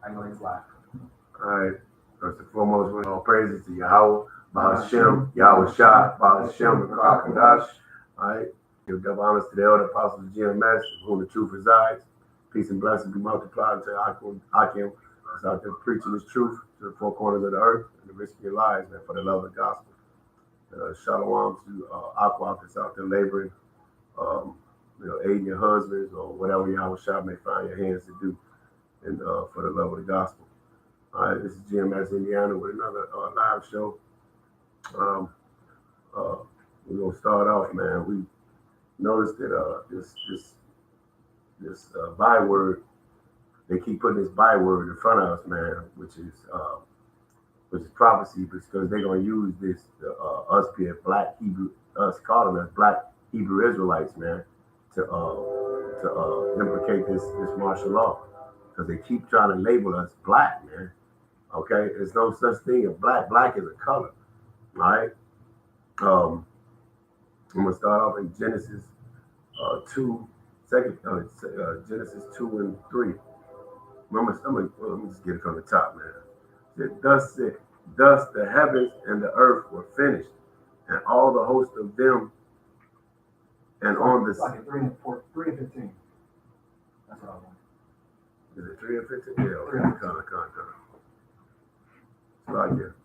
I know he's live. All right. First and foremost, we all praises to Yahweh, Bahashem, Yahweh Shah, Bahashem, and Kadash. All right. Give double honors to the elder apostles of GMS, in whom the truth resides. Peace and blessings be multiplied unto Akim, that's out there preaching his truth to the four corners of the earth and the risk of your lives, man, for the love of the gospel. Shalom to Aqua that's out there laboring, aiding your husbands or whatever Yahweh Shah may find your hands to do, and for the love of the gospel. All right, this is GMS Indiana with another live show. We're gonna start off, man. We noticed that this byword, they keep putting this byword in front of us, man, which is prophecy, because they're gonna use this us being black Hebrew, us calling us black Hebrew Israelites, man, to implicate this martial law, because they keep trying to label us black, man. Okay, there's no such thing as black. Black is a color. All right. I'm gonna start off in Genesis 2, Genesis 2 and 3. Let me just get it from the top, man. Thus the heavens and the earth were finished, and all the host of them, and on the like 3 and 15. That's what I want. Is it 3 and 15? Yeah, okay. Come. Right here.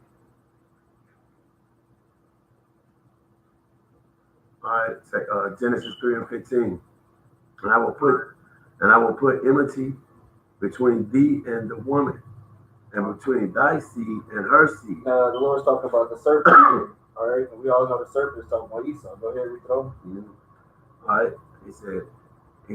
All right, Genesis 3 and 15. And I will put enmity between thee and the woman, and between thy seed and her seed. The Lord's talking about the serpent here. All right, and we all know the serpent is talking about Esau. Go ahead, read it over. All right, he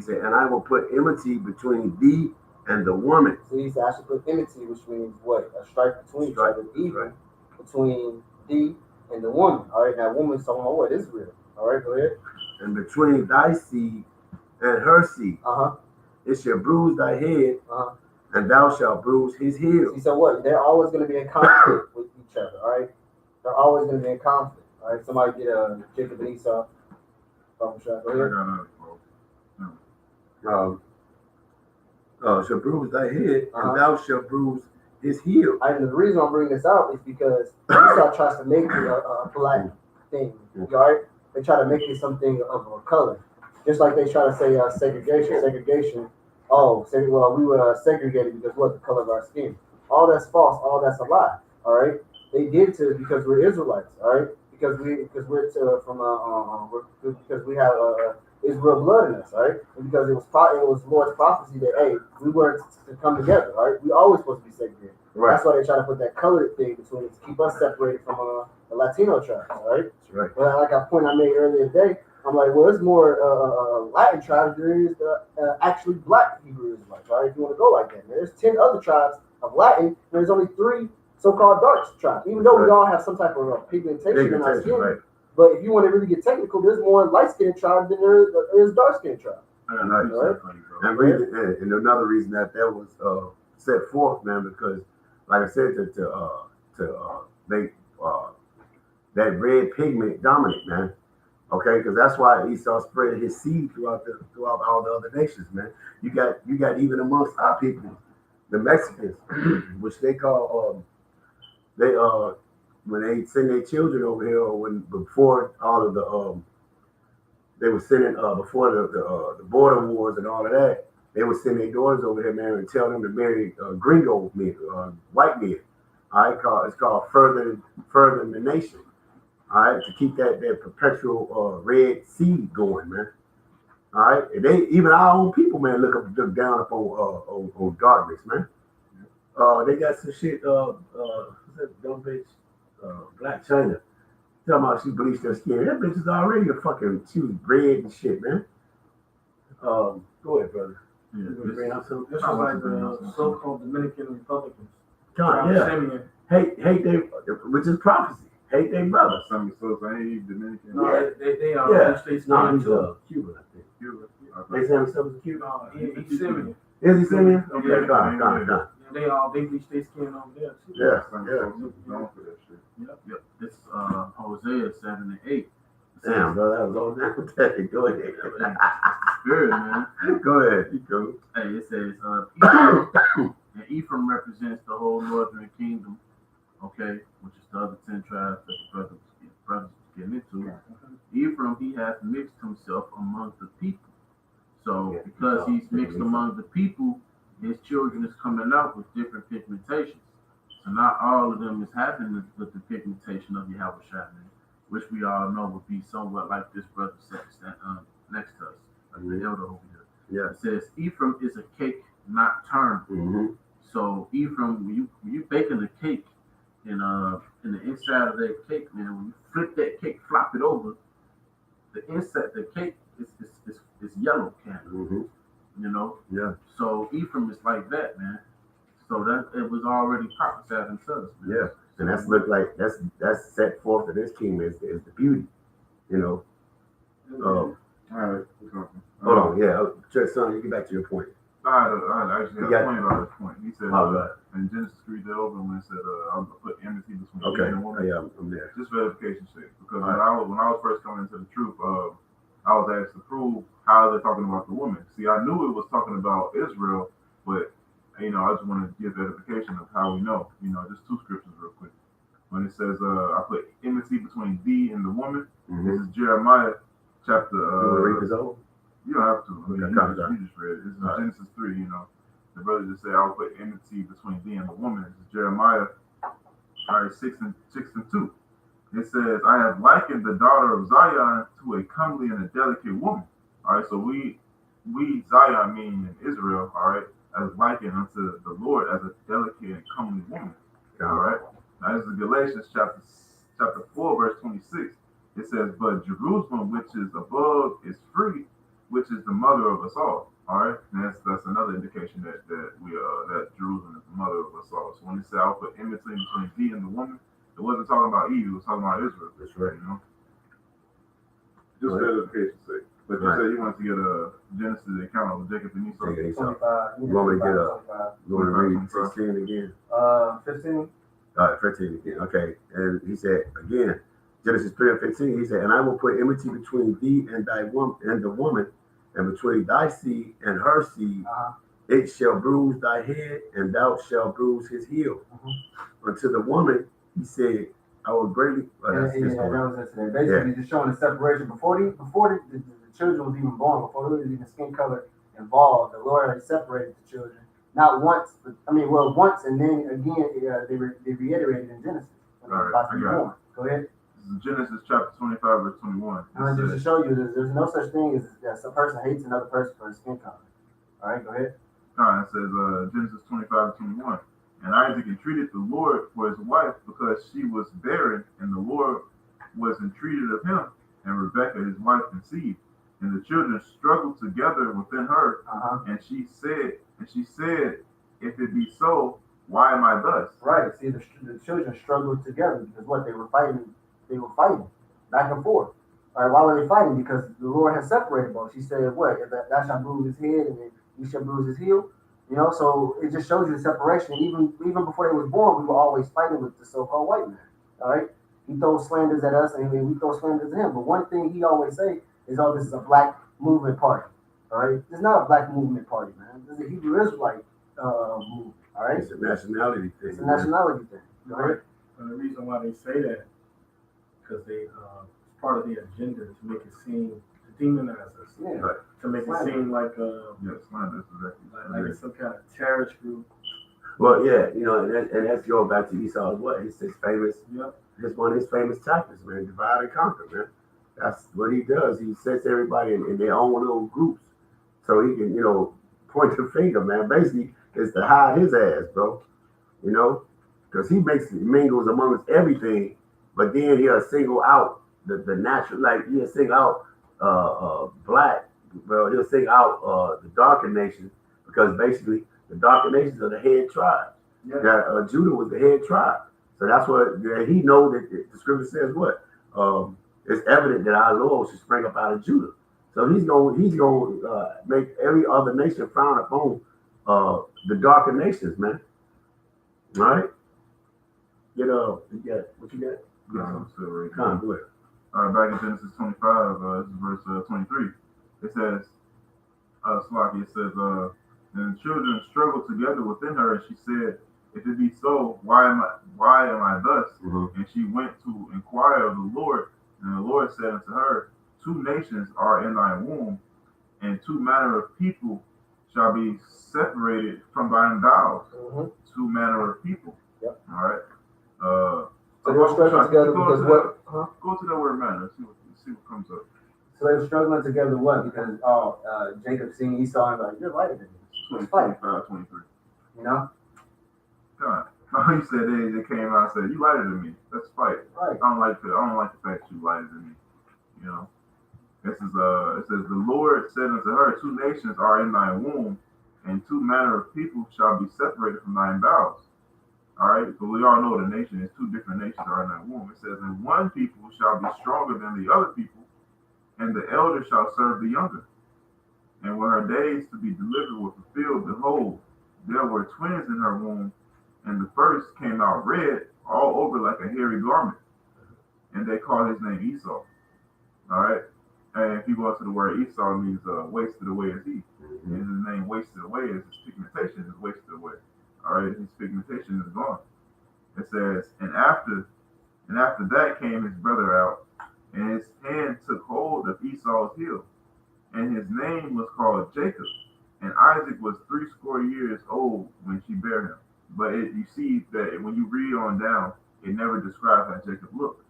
said, and I will put enmity between thee and the woman. So he's actually put enmity, which means what? A strife between each other, evil between thee and the woman. All right, now woman's talking about what? Israel. All right, go ahead. And between thy seed and her seed. It shall bruise thy head, and thou shalt bruise his heel. See, so what? They're always going to be in conflict with each other. All right, they're always going to be in conflict. All right, somebody get Jacob and Esau. Go ahead. Shall bruise thy head, and thou shalt bruise his heel. And the reason I'm bringing this out is because Esau tries to make it a black thing. All right, they try to make it something of a color, just like they try to say segregation. Well, we were segregated because what? The color of our skin. All that's false. All that's a lie. All right, they did to because we're Israelites. All right, because we have Israel blood in us, all right? And because it was Lord's prophecy that hey, we weren't to come together, all right? We always supposed to be segregated. Right. That's why they try to put that colored thing between us to keep us separated from the Latino tribes, all right? That's right. Well, like a point I made earlier today, I'm like, well, there's more Latin tribes than there is actually black Hebrew Israelites, all right? If you want to go like that, there's 10 other tribes of Latin, and there's only 3 so-called dark tribes, even though we all have some type of pigmentation in our skin. Right. But if you want to really get technical, there's more light-skinned tribes than there is dark-skinned tribes. Right? And another reason that was set forth, man, because like I said, to make that red pigment dominant, man. Okay, because that's why Esau spread his seed throughout all the other nations, man. You got even amongst our people, the Mexicans, which they call when they send their children over here, or before all of the they were sending before the border wars and all of that, they would send their daughters over here, man, and tell them to marry gringo men, white men. All right, it's called further the nation. All right, to keep that perpetual red seed going, man. All right, and even our own people, man, look down on darkness, man. They got some shit. What's that dumb bitch? Black China. Talking about she bleached her skin. That bitch is already she was red and shit, man. Go ahead, brother. Yeah, this is like the so-called Dominican Republicans. Hate they, which is prophecy. Hate their brother. Some ain't Dominican. No, they are. He's Cuban, I think. Cuban. They say himself as Cuban. No, he's Simeon. Is he Simeon? Okay, gone. They bleach their skin over there too. Yeah. Known for that shit. Yep. This Hosea 7 and 8. Damn, bro, that was all down. Go ahead. Good, man. Go ahead. You go. Hey, it says, and Ephraim represents the whole northern kingdom, okay, which is the other 10 tribes that the brothers was getting into. Ephraim, he hath mixed himself among the people. So because he's mixed among the people, his children is coming out with different pigmentations. So not all of them is having the pigmentation of Yahweh Shai, which we all know would be somewhat like this brother next to us, like the elder over here. Yeah. It says Ephraim is a cake not turned. Mm-hmm. So Ephraim, when you baking a cake, in the inside of that cake, man, when you flip that cake, flop it over, the inside the cake is yellow kind of, you know. Yeah. So Ephraim is like that, man. So that it was already prophesied in us, man. Yeah. And that's look like that's set forth in this kingdom is the beauty, you know. All right, we're talking. Hold on, yeah, son, you get back to your point. I actually You got got- a point about this point. He said, Oh, right. in Genesis 3, that over when it said, I'm going to put enmity between you Okay, and the woman. yeah, I'm there. Just verification sake. Because Right. when I was first coming into the truth, I was asked to prove how they're talking about the woman. See, I knew it was talking about Israel, but, you know, I just want to give verification of how we know. You know, just two scriptures real quick. When it says, I put enmity between thee and the woman, this is Jeremiah chapter. You want to read this over? You don't have to. I mean, Okay, you just read it. This is All right. Genesis 3, you know. The brother just said, I will put enmity between thee and the woman. This is Jeremiah 6 and 2. It says, I have likened the daughter of Zion to a comely and a delicate woman. All right, so we Zion, meaning in Israel, all right, as likened unto the Lord as a delicate and comely woman. All right. Now this is Galatians chapter 4, verse 26. It says, but Jerusalem, which is above, is free, which is the mother of us all. All right, and that's another indication that that Jerusalem is the mother of us all. So when it said, I'll put enmity between thee and the woman, it wasn't talking about Eve, it was talking about Israel. That's right. You know, just Right. verification sake. But you Right. said you wanted to get a Genesis account of Jacob and Esau. Take it, Esau. 25. You want me to get a- 25. You want to read 16 again? 15. All right, 15 again. Okay. And he said, again, Genesis 3 and 15, he said, and I will put enmity between thee and thy woman and the woman, and between thy seed and her seed. It shall bruise thy head, and thou shalt bruise his heel. Unto the woman, he said, I will greatly. That was it today. Basically, just showing the separation before the children was even born, before there was even skin color involved. The Lord had separated the children, not once, but once, and then again they reiterated in Genesis when they were about to be born. Go ahead. This is Genesis chapter 25, verse 21. And just to show you, there's no such thing as that a person hates another person for his skin color. All right, go ahead. It says Genesis 25, 21. And Isaac entreated the Lord for his wife because she was barren, and the Lord was entreated of him, and Rebekah his wife conceived. And the children struggled together within her, and she said, if it be so, why am I thus? Right. See, the children struggled together because what they were fighting back and forth. All right. Why were they fighting? Because the Lord has separated both. She said, "What? If that shall bruise his head, and then he shall bruise his heel." You know. So it just shows you the separation. Even before they was born, we were always fighting with the so-called white man. All right. He throws slanders at us, and we throw slanders at him. But one thing he always say is, "Oh, this is a black movement party." All right. It's not a black movement party, man. This is a Hebrew Israelite movement. All right. It's a nationality thing. It's a nationality thing. All right. And the reason why they say that, because they it's part of the agenda to make it seem to demonize us, Yeah. to make it seem like Yes, slander is exactly. like it's some kind of terrorist group. Well, yeah, you know, and that's going back to Esau's what? His famous, Yep. it's one of his famous tactics, man, divide and conquer, man. That's what he does. He sets everybody in their own little groups so he can, you know, point the finger, man. Basically, it's to hide his ass, bro. You know, because he mingles amongst everything, but then he'll single out the natural, like he'll single out black, well, he'll single out the darker nations, because basically the darker nations are the head tribe. Yeah. That Judah was the head tribe, so that's what he know that the scripture says. What it's evident that our Lord should spring up out of Judah, so he's going make every other nation frown upon the darker nations, man. All right, you got what you got? No, I'm still right. Come on, go ahead. Back in Genesis 25, this is verse 23. It says, Slaki, it says, and the children struggled together within her, and she said, If it be so, why am I thus? Mhm. And she went to inquire of the Lord, and the Lord said unto her, two nations are in thy womb, and two manner of people shall be separated from thine bowels. Mhm. Two manner of people. Yep. All right. So they were struggling together because what? Go to that word manner. See what comes up. So they were struggling together what? Because Jacob seen Esau and like, you're lighter than me. 25, 23. You know? God. Oh, you said they came out and said, you lighter than me. Let's fight. Right. I don't like the fact you lighter than me. You know. This is it says the Lord said unto her, two nations are in thy womb, and two manner of people shall be separated from thine bowels. All right, but we all know the nation is two different nations are in that womb. It says, and one people shall be stronger than the other people, and the elder shall serve the younger. And when her days to be delivered were fulfilled, behold, there were twins in her womb, and the first came out red all over like a hairy garment, and they called his name Esau. All right, and if you go into the word Esau, it means wasted away is he. Mhm. And his name wasted away is his pigmentation is wasted away. All right, his pigmentation is gone. It says, and after that came his brother out, and his hand took hold of Esau's heel, and his name was called Jacob. And Isaac was 80 years old when she bare him. But you see that when you read on down, it never describes how Jacob looked.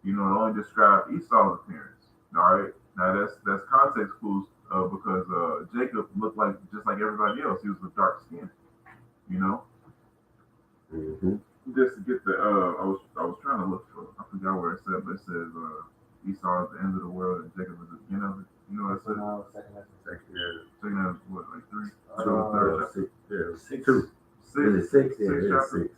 You know, it only describes Esau's appearance. All right, now that's context clues because Jacob looked like just like everybody else. He was with dark skin. You know. Mhm. Just to get the I was trying to look for, I forgot where it said, but it says Esau is the end of the world and Jacob is the beginning of it. You know what it says? No, second lesson. Second is what, like three? Two, Third chapter. six, yeah, two. Is it six? Yeah, Six it is chapters? six.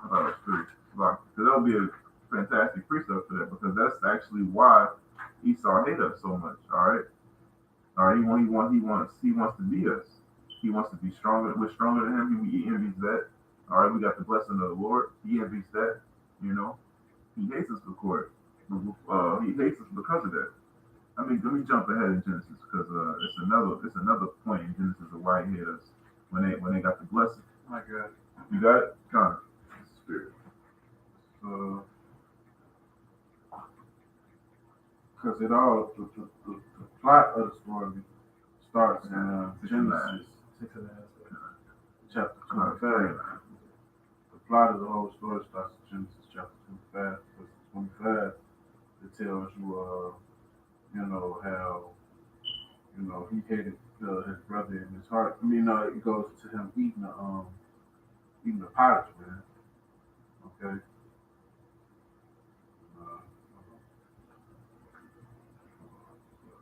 I thought it was three. Wow. Because that would be a fantastic precept for that because that's actually why Esau hates us so much. All right. All right. He wants to be us. He wants to be stronger. We're stronger than him. He envies that. All right. We got the blessing of the Lord. He envies that. You know. He hates us because he hates us because of that. I mean, let me jump ahead in Genesis because it's another point in Genesis of why he hated us when they got the blessing. My God. You got it, Connor. Spirit. Because it all the plot of the story starts in Genesis chapter 25. The plot of the whole story starts in Genesis chapter 25. Because 25 it tells you how he hated his brother in his heart. I mean, it goes to him eating the pottage, man. Okay.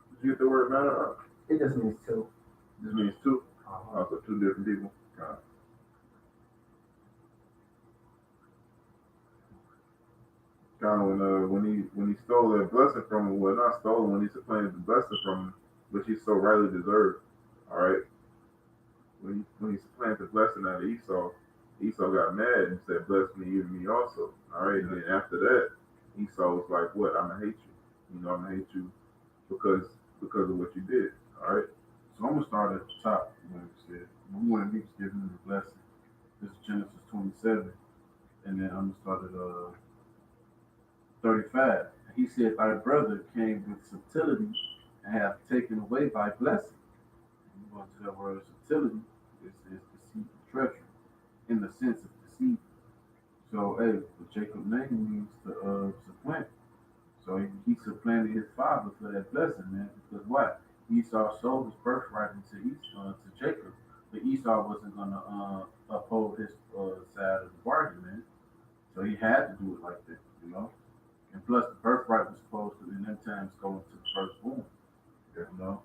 Did you get the word matter? It just means two. This means two. Also two different people. Kind of when he stole that blessing from him, well not stolen, when he supplanted the blessing from him, which he so rightly deserved. All right. When he supplanted the blessing out of Esau got mad and said, "Bless me, even me also." All right. And then after that, Esau was like, "What? I'm gonna hate you. You know, I'm gonna hate you because of what you did." All right. So I'm gonna start at the top when he was giving him the blessing. This is Genesis 27, and then I'm gonna start at 35. He said, "Thy brother came with subtlety and hath taken away thy blessing." And you go into that word subtlety, it says deceit and treachery, in the sense of deceit. So, hey, the Jacob name means to supplant. So he supplanted his father for that blessing, man. Because why? Esau sold his birthright to Jacob, but Esau wasn't gonna uphold his side of the bargain, man. So he had to do it like that, you know. And plus, the birthright was supposed to, in them times, go into the firstborn, you know.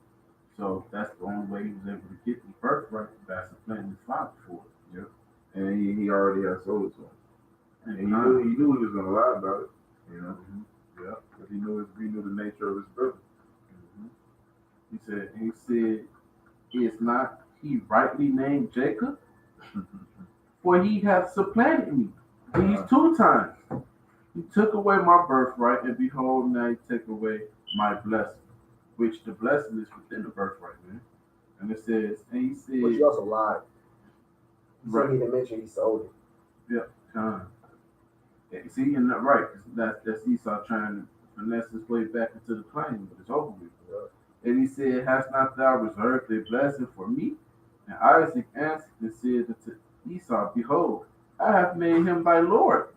So that's the only way he was able to get the birthright by supplanting his father for it. Yep. And he already had sold it to him. And he knew he was gonna lie about it, you know. Mm-hmm. Yeah, because he knew the nature of his brother. Mm-hmm. He said, is not he rightly named Jacob? For he hath supplanted me these 2 times. He took away my birthright, and behold, now he take away my blessing, which the blessing is within the birthright, man. And it says, and he said, But you also lied. You right. said he didn't mention he sold it. Con. Yeah, see, you're not right. That's Esau trying to finesse his way back into the claim, but it's over with. And he said, "Hast not thou reserved a blessing for me?" And Isaac answered and said unto Esau, "Behold, I have made him thy Lord,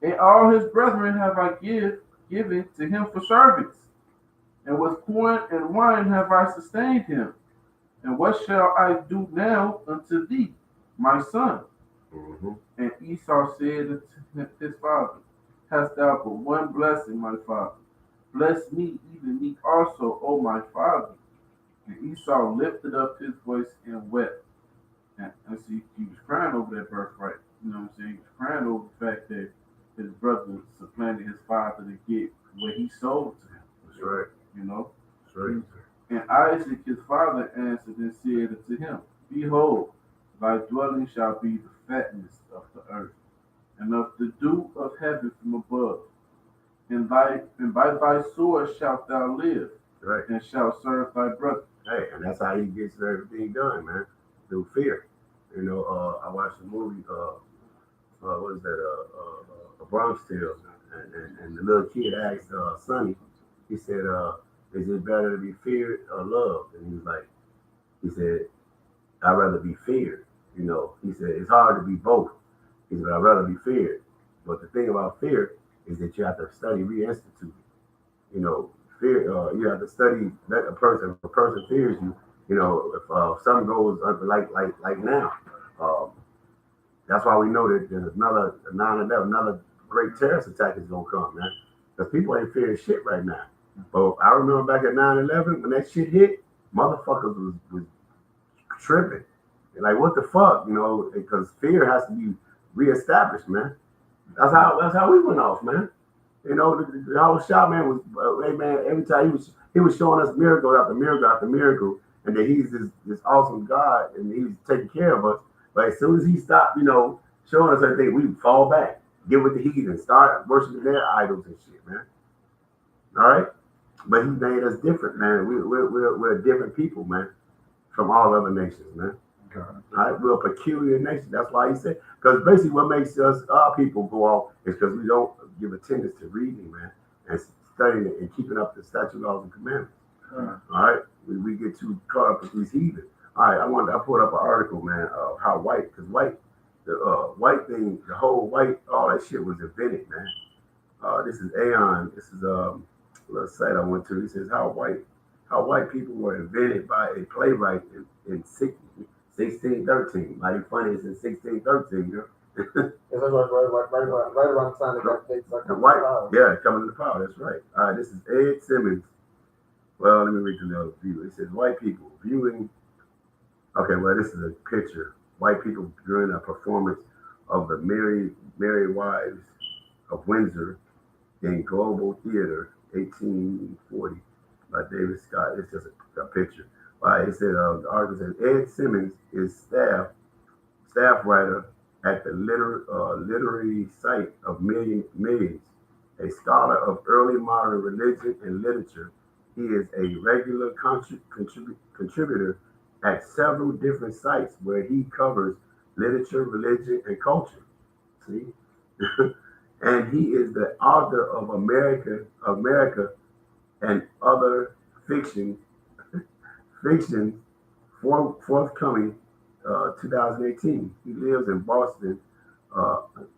and all his brethren have I given to him for servants, and with corn and wine have I sustained him. And what shall I do now unto thee, my son?" Mm-hmm. And Esau said unto his father, "Hast thou but one blessing, my father? Bless me, even me also, O my father." And Esau lifted up his voice and wept. And see, he was crying over that birthright. You know what I'm saying? He was crying over the fact that his brother supplanted his father to get what he sold to him. That's right. You know? That's right. And Isaac his father answered and said unto him, "Behold, thy dwelling shall be the fatness of the earth, and of the dew of heaven from above. And by thy sword shalt thou live, Right. and shalt serve thy brother." Hey, and that's how he gets everything done, man. Through fear. You know, I watched a movie, what is that, A Bronx Tale, and the little kid asked Sonny, he said, is it better to be feared or loved? And he said, I'd rather be feared. You know, he said, it's hard to be both. He said, I'd rather be feared. But the thing about fear is that you have to study reinstitute. You know, fear, you have to study that if a person fears you, you know, if something goes like now, that's why we know that there's another 9/11, another great terrorist attack is gonna come, man. Because people ain't fearing shit right now. But I remember back at 9/11 when that shit hit, motherfuckers was tripping. Like what the fuck, you know? Because fear has to be reestablished, man. That's how we went off, man. You know, the whole shot man was, hey man, every time he was showing us miracle after miracle after miracle, and that he's this awesome God and he's taking care of us. But as soon as he stopped, you know, showing us everything, we would fall back, get with the heathen, start worshiping their idols and shit, man. All right, but he made us different, man. We're different people, man, from all other nations, man. All right, we're a peculiar nation. That's why he said, because basically what makes us our people go off is because we don't give attendance to reading, man, and studying it and keeping up the statute, laws, and commandments. All right, we get too caught up with these heathen. All right, I pulled up an article, man, of how because the white thing, the whole white, all that shit was invented, man. This is Aeon. This is a little site I went to. It says how white people were invented by a playwright in 1613. Mighty funny, it's in 1613, you know. It's right around the time they got The white, yeah, coming to power. That's right. All right, this is Ed Simmons. Well, let me read the little view. It says white people viewing. Okay, well, this is a picture. White people during a performance of the Merry Wives of Windsor in Global Theater, 1840, by David Scott. It's just a picture. It said the article says Ed Simmons is staff writer at the literary site of Millions, a scholar of early modern religion and literature. He is a regular contributor at several different sites where he covers literature, religion, and culture. See, and he is the author of America, and other fiction forthcoming 2018. He lives in Boston,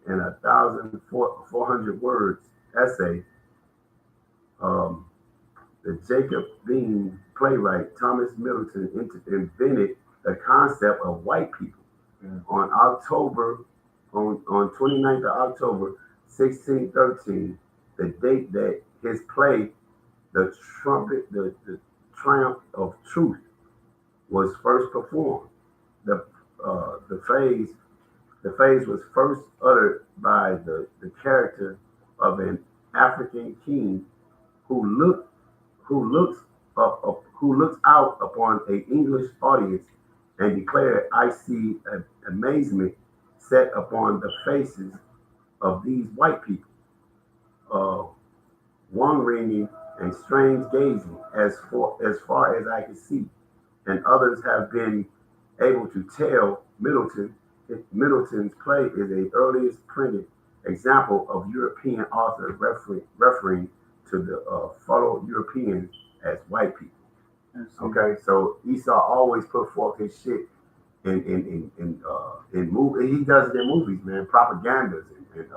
in a 1,400 words essay. The Jacob Bean playwright Thomas Middleton invented the concept of white people on 29th of October 1613, the date that his play the Triumph of Truth was first performed. The phrase was first uttered by the character of an African king who looks out upon an English audience and declared, "I see amazement set upon the faces of these white people, wondering and strange gazing as far as I can see." And others have been able to tell Middleton Middleton's play is the earliest printed example of European authors referring to the fellow Europeans as white people. Okay, so Esau always put forth his shit in movie. He does it in movies, man, propagandas, and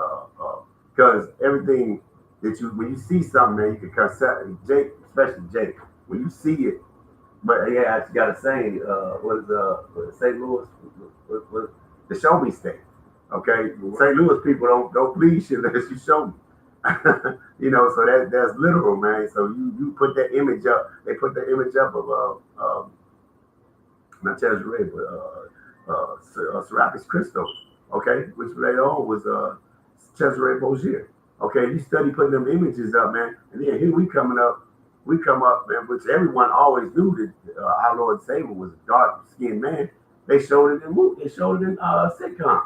because everything that when you see something, man, you can concept Jake, especially Jake, when you see it. But yeah, I just gotta say, what is St. Louis? What, the show me state. Okay, St. Louis people don't believe shit unless you show me. You know, so that's literal, man. So you put that image up. They put the image up of not Cesare, but Serapis Christos. Okay, which later on was Cesare Borgia. Okay, you study putting them images up, man, and then here we come up, man, which everyone always knew that our Lord and Savior was a dark-skinned man. They showed it in movie. They showed it in sitcom.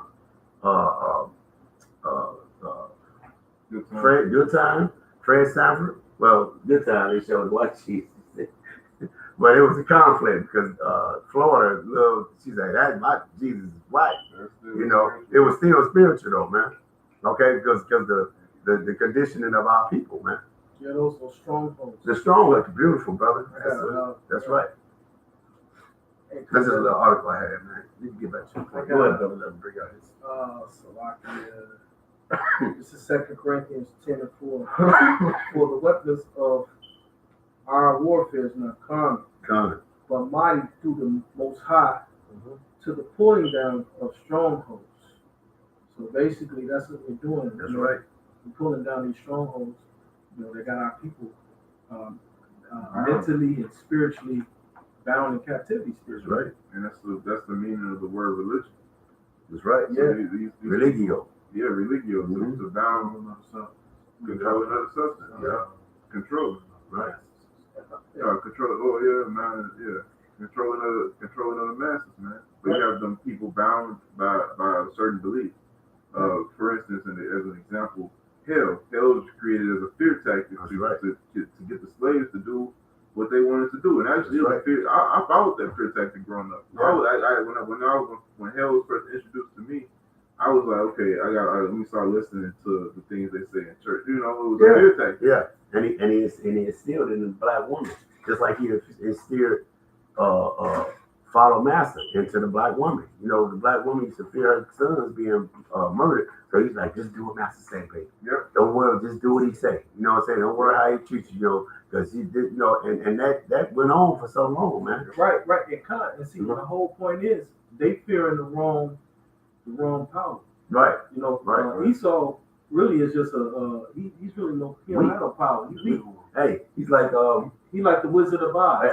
Good Time, Fred Sanford. Well, Good Time they showed white Jesus, but it was a conflict because Florida loved. She's like, "That my Jesus is white." You know, it was still spiritual though, man. Okay, because the conditioning of our people, man. Yeah, those are strongholds. The stronghold, beautiful brother. That's right. This is a little article I had, man. You can get back to it. Go ahead, brother. Let me bring out his. This is 2 Corinthians 10 and 4. For the weapons of our warfare is not carnal, but mighty through the Most High to the pulling down of strongholds. So basically, that's what we're doing. That's right. We're pulling down these strongholds. You know, they got our people mentally and spiritually bound in captivity. That's right. And that's the meaning of the word religion. That's right. So Yeah. Religio. Yeah, religio. To bound control another substance. Yeah. Control. Right. Yeah, control. Oh yeah, man. Yeah. Controlling other masses, man. But you have them people bound by a certain belief. For instance, as an example, hell was created as a fear tactic to get the slaves to do what they wanted to do. And actually, it was a fear. I followed that fear tactic growing up. Yeah. When hell was first introduced to me, I was like, okay, let me start listening to the things they say in church. You know, it was a fear tactic. Yeah, and he instilled in the black woman, just like he instilled follow master into the black woman. You know, the black woman used to fear her sons being murdered. So he's like, just do what master say, baby. Yep. Don't worry, just do what he say. You know what I'm saying? Don't worry how he treats you, you know, because he did, you know, and that went on for so long, man. Right. And see, the whole point is they fearing the wrong power. Right. You know, Esau really is just he's really he don't have no power. He's weak. Hey, he's like he like the Wizard of Oz.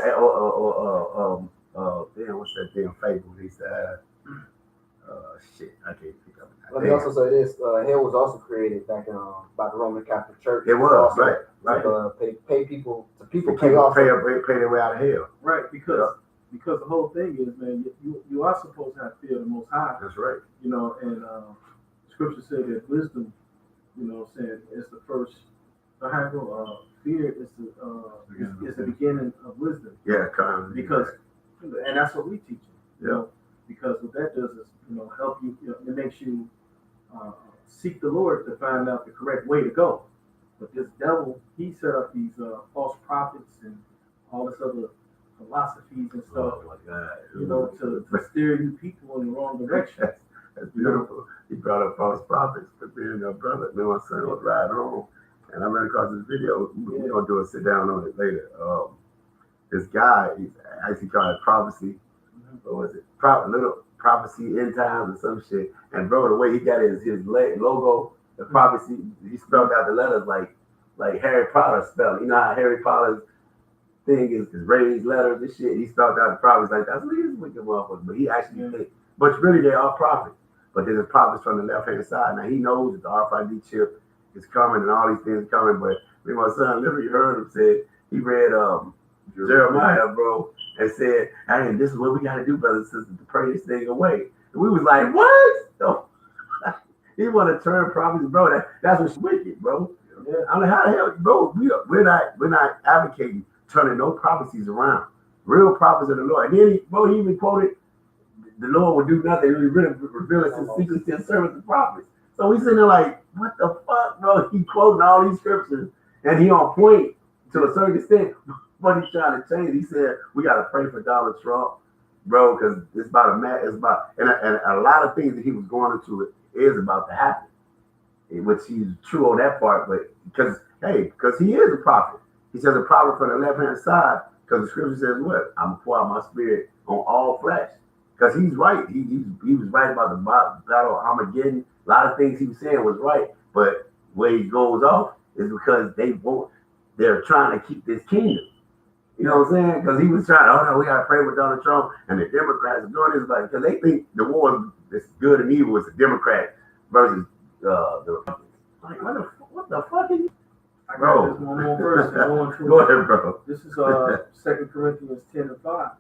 Damn, what's that damn fable? He said, shit, I can't pick up. Let me also say this: hell was also created back in by the Roman Catholic Church. It was right. Pay people pay their way out of hell. Right, because the whole thing is, man, you are supposed to have fear of the Most High. That's right. You know, and Scripture said that wisdom, you know, saying is the first. Fear is the beginning of wisdom. Yeah, kind of. Because, and that's what we teach you. Yeah. Know, because what that does is, you know, help you. You know, it makes you seek the Lord to find out the correct way to go. But this devil, he set up these false prophets and all this other philosophies and stuff. Oh my God. You know, to steer you people in the wrong direction. That's beautiful. He brought up false prophets, but then brother, my son was riding home. And I ran across this video. We're gonna do a sit down on it later. This guy, he's actually called it prophecy. What was it? Little prophecy end times or some shit. And bro, the way he got his logo, the prophecy, he spelled out the letters like Harry Potter spelled. You know how Harry Potter's thing is raised letters and shit. He spelled out the prophecy like that's what he is wicked motherfucker. But he actually but really they are prophets. But there's a prophets from the left hand side. Now he knows that the RFID chip is coming and all these things coming, but me and my son literally heard him say he read Jeremiah, bro, and said, "Hey, this is what we got to do, brothers and sisters, to pray this thing away." And we was like, "What?" No. He want to turn prophets, bro. That's what's wicked, bro. Yeah. I mean, how the hell, bro? We're not advocating turning no prophecies around. Real prophets of the Lord. And then he even quoted the Lord will do nothing. He really reveals his secrets to his servants and prophets. So we sitting there like, what the fuck, bro? He quoting all these scriptures and he on point to a certain extent, but he's trying to change. He said, we got to pray for Donald Trump, bro, because it's about and a lot of things that he was going into it is about to happen, which he's true on that part, but because he is a prophet. He says a prophet from the left-hand side, because the scripture says what? I'm going to pour out my spirit on all flesh. Because he's right. He was right about the battle of Armageddon. A lot of things he was saying was right, but where he goes off is because they're trying to keep this kingdom. You know what I'm saying? Because he was trying, oh no, we got to pray with Donald Trump, and the Democrats are doing this, like, because they think the war is good and evil. It's the Democrat versus the Republicans. Like, what the fuck is you? I got this one more verse. Go ahead, bro. This is 2 Corinthians 10:5.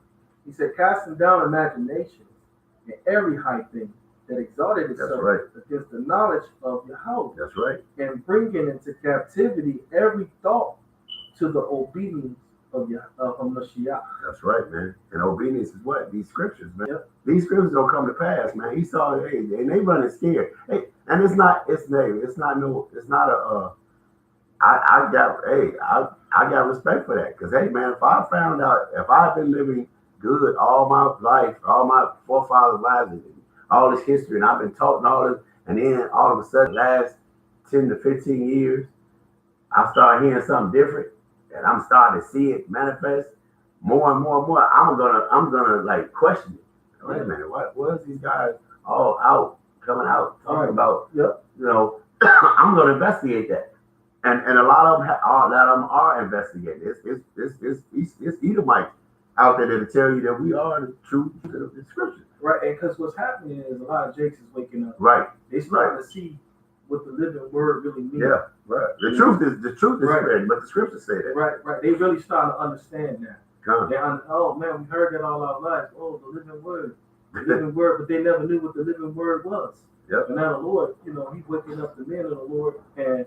He said, casting down imaginations and every high thing that exalted itself against the knowledge of Yahweh. That's right. And bringing into captivity every thought to the obedience of Mashiach. That's right, man. And obedience is what? These scriptures, man. Yep. These scriptures don't come to pass, man. He saw it, and they running scared. Hey, and I got respect for that. Because, hey, man, if I've been living good all my life, all my forefathers' lives, and all this history, and I've been taught and all this, and then all of a sudden, last 10 to 15 years, I started hearing something different, and I'm starting to see it manifest more and more and more. I'm gonna like question it. Wait a minute, what is these guys all coming out talking about? Yep. You know, I'm gonna investigate that, and a lot of them are investigating. It's Edomites out there to tell you that we are the truth of the scripture. Right, and because what's happening is a lot of Jakes is waking up. Right. They starting to see what the living word really means. Yeah, right. The truth is spread, but the scriptures say that. Right. They really starting to understand that. Oh man, we heard that all our lives. Oh, the living word, but they never knew what the living word was. Yep. And now the Lord, he's waking up the men of the Lord, and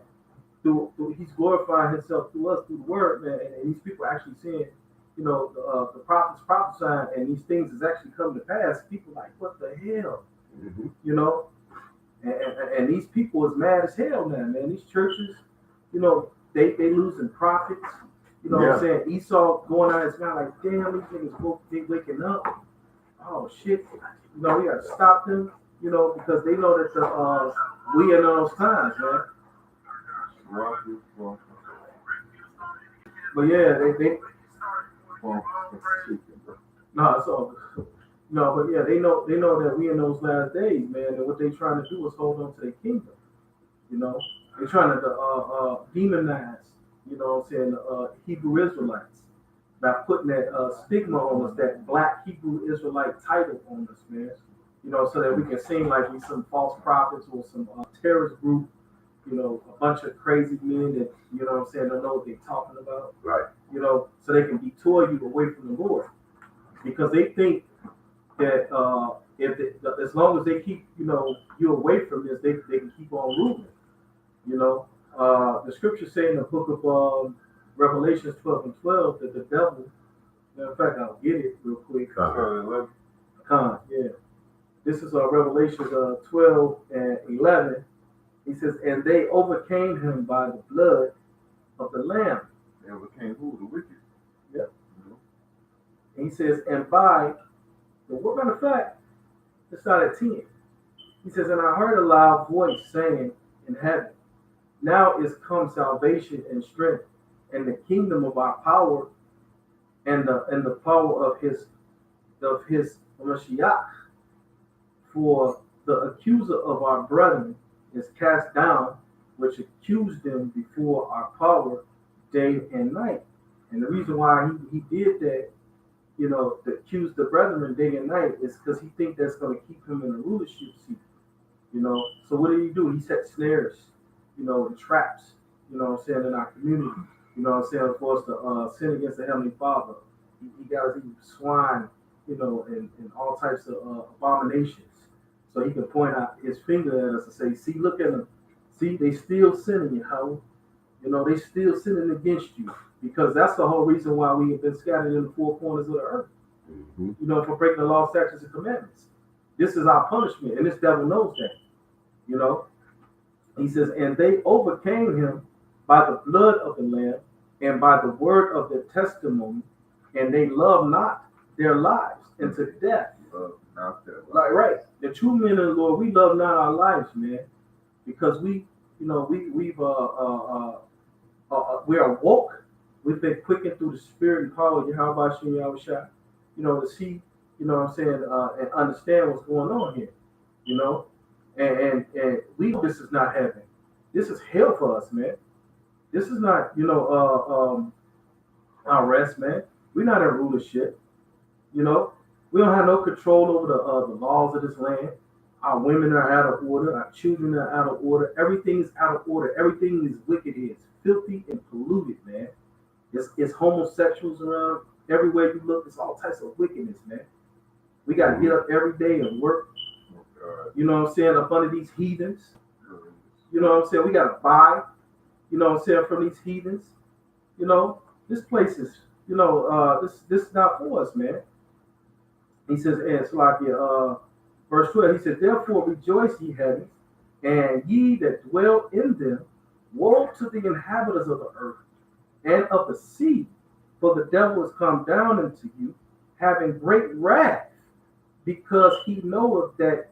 through he's glorifying himself through us through the word, man. And these people actually seeing, the prophets prophesying, and these things is actually coming to pass. People like, what the hell, And these people is mad as hell now, man. These churches, they losing profits. You know what I'm saying? Esau going out his mouth like, damn, these niggas they waking up. Oh shit. We gotta stop them, because they know that we in those times, man. But yeah, they no, it's all good. No, but yeah, they know that we in those last days, man, and what they trying to do is hold on to their kingdom. They're trying to demonize, Hebrew Israelites by putting that stigma on us, that black Hebrew Israelite title on us, man. So that we can seem like we some false prophets or some terrorist group, a bunch of crazy men that, don't know what they're talking about. Right. So they can detour you away from the Lord. Because they think that as long as they keep, you away from this, they can keep on ruling. The scriptures say in the book of Revelations 12:12 that the devil, matter of fact, I'll get it real quick. This is Revelations 12:11. He says, and they overcame him by the blood of the Lamb. They overcame who? The wicked. Yep. And he says, and by the word, matter of fact, it's not at 10. He says, and I heard a loud voice saying in heaven, now is come salvation and strength, and the kingdom of our power, and the power of his Mashiach. For the accuser of our brethren is cast down, which accused them before our power day and night. And the reason why he did that, to accuse the brethren day and night, is because he thinks that's going to keep him in a rulership seat. So what did he do? He set snares, and traps, in our community, for us to sin against the Heavenly Father. He got us eating swine, and all types of abominations. So he can point out his finger at us and say, see, look at them. See, they still sinning, they still sinning against you. Because that's the whole reason why we have been scattered in the four corners of the earth. For breaking the law, statutes, and commandments. This is our punishment, and this devil knows that. You know, he says, and they overcame him by the blood of the Lamb and by the word of their testimony, and they loved not their lives unto death. Like, right, the true men of the Lord, we love not our lives, man, because we, you know, we are woke. We've been quickened through the spirit and power of Yahweh Shem Yahushua, you know, to see, you know what I'm saying, and understand what's going on here, you know, and we, this is not heaven. This is hell for us, man. This is not, you know, our rest, man. We're not in rulership, you know. We don't have no control over the laws of this land. Our women are out of order. Our children are out of order. Everything is out of order. Everything is wicked. It's filthy and polluted, man. It's homosexuals around. Everywhere you look, it's all types of wickedness, man. We got to get up every day and work. You know what I'm saying? Up under these heathens. You know what I'm saying? We got to buy. You know what I'm saying? From these heathens. You know, this place is, you know, this is not for us, man. He says, and it's like verse 12, he said, therefore rejoice, ye heavens, and ye that dwell in them. Woe to the inhabitants of the earth and of the sea, for the devil is come down unto you, having great wrath, because he knoweth that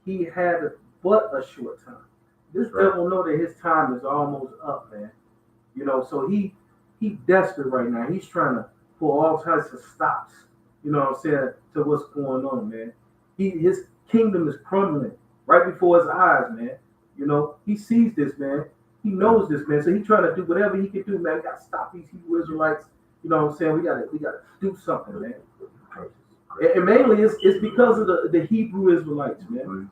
he had but a short time. This devil know that his time is almost up, man. You know, so he desperate right now. He's trying to pull all types of stops, you know what I'm saying, to what's going on, man. His kingdom is crumbling right before his eyes, man. You know, he sees this, man. He knows this, man. So he's trying to do whatever he can do, man. We got to stop these Hebrew Israelites. You know what I'm saying? We got to do something, man. And mainly it's because of the Hebrew Israelites, man.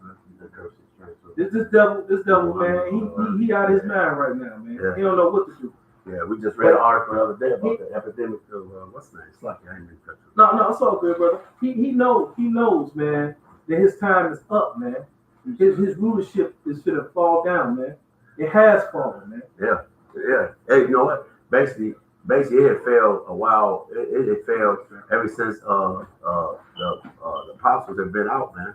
This devil, man. He out of his mind right now, man. Yeah. He don't know what to do. Yeah, we just read an article the other day about the epidemic of what's the name? It's like I ain't been touching. No, it's all good, brother. He knows, man, that his time is up, man. His rulership is gonna fall down, man. It has fallen, man. Yeah. Hey, you know what? Basically, it had failed a while. It failed ever since the apostles have been out, man.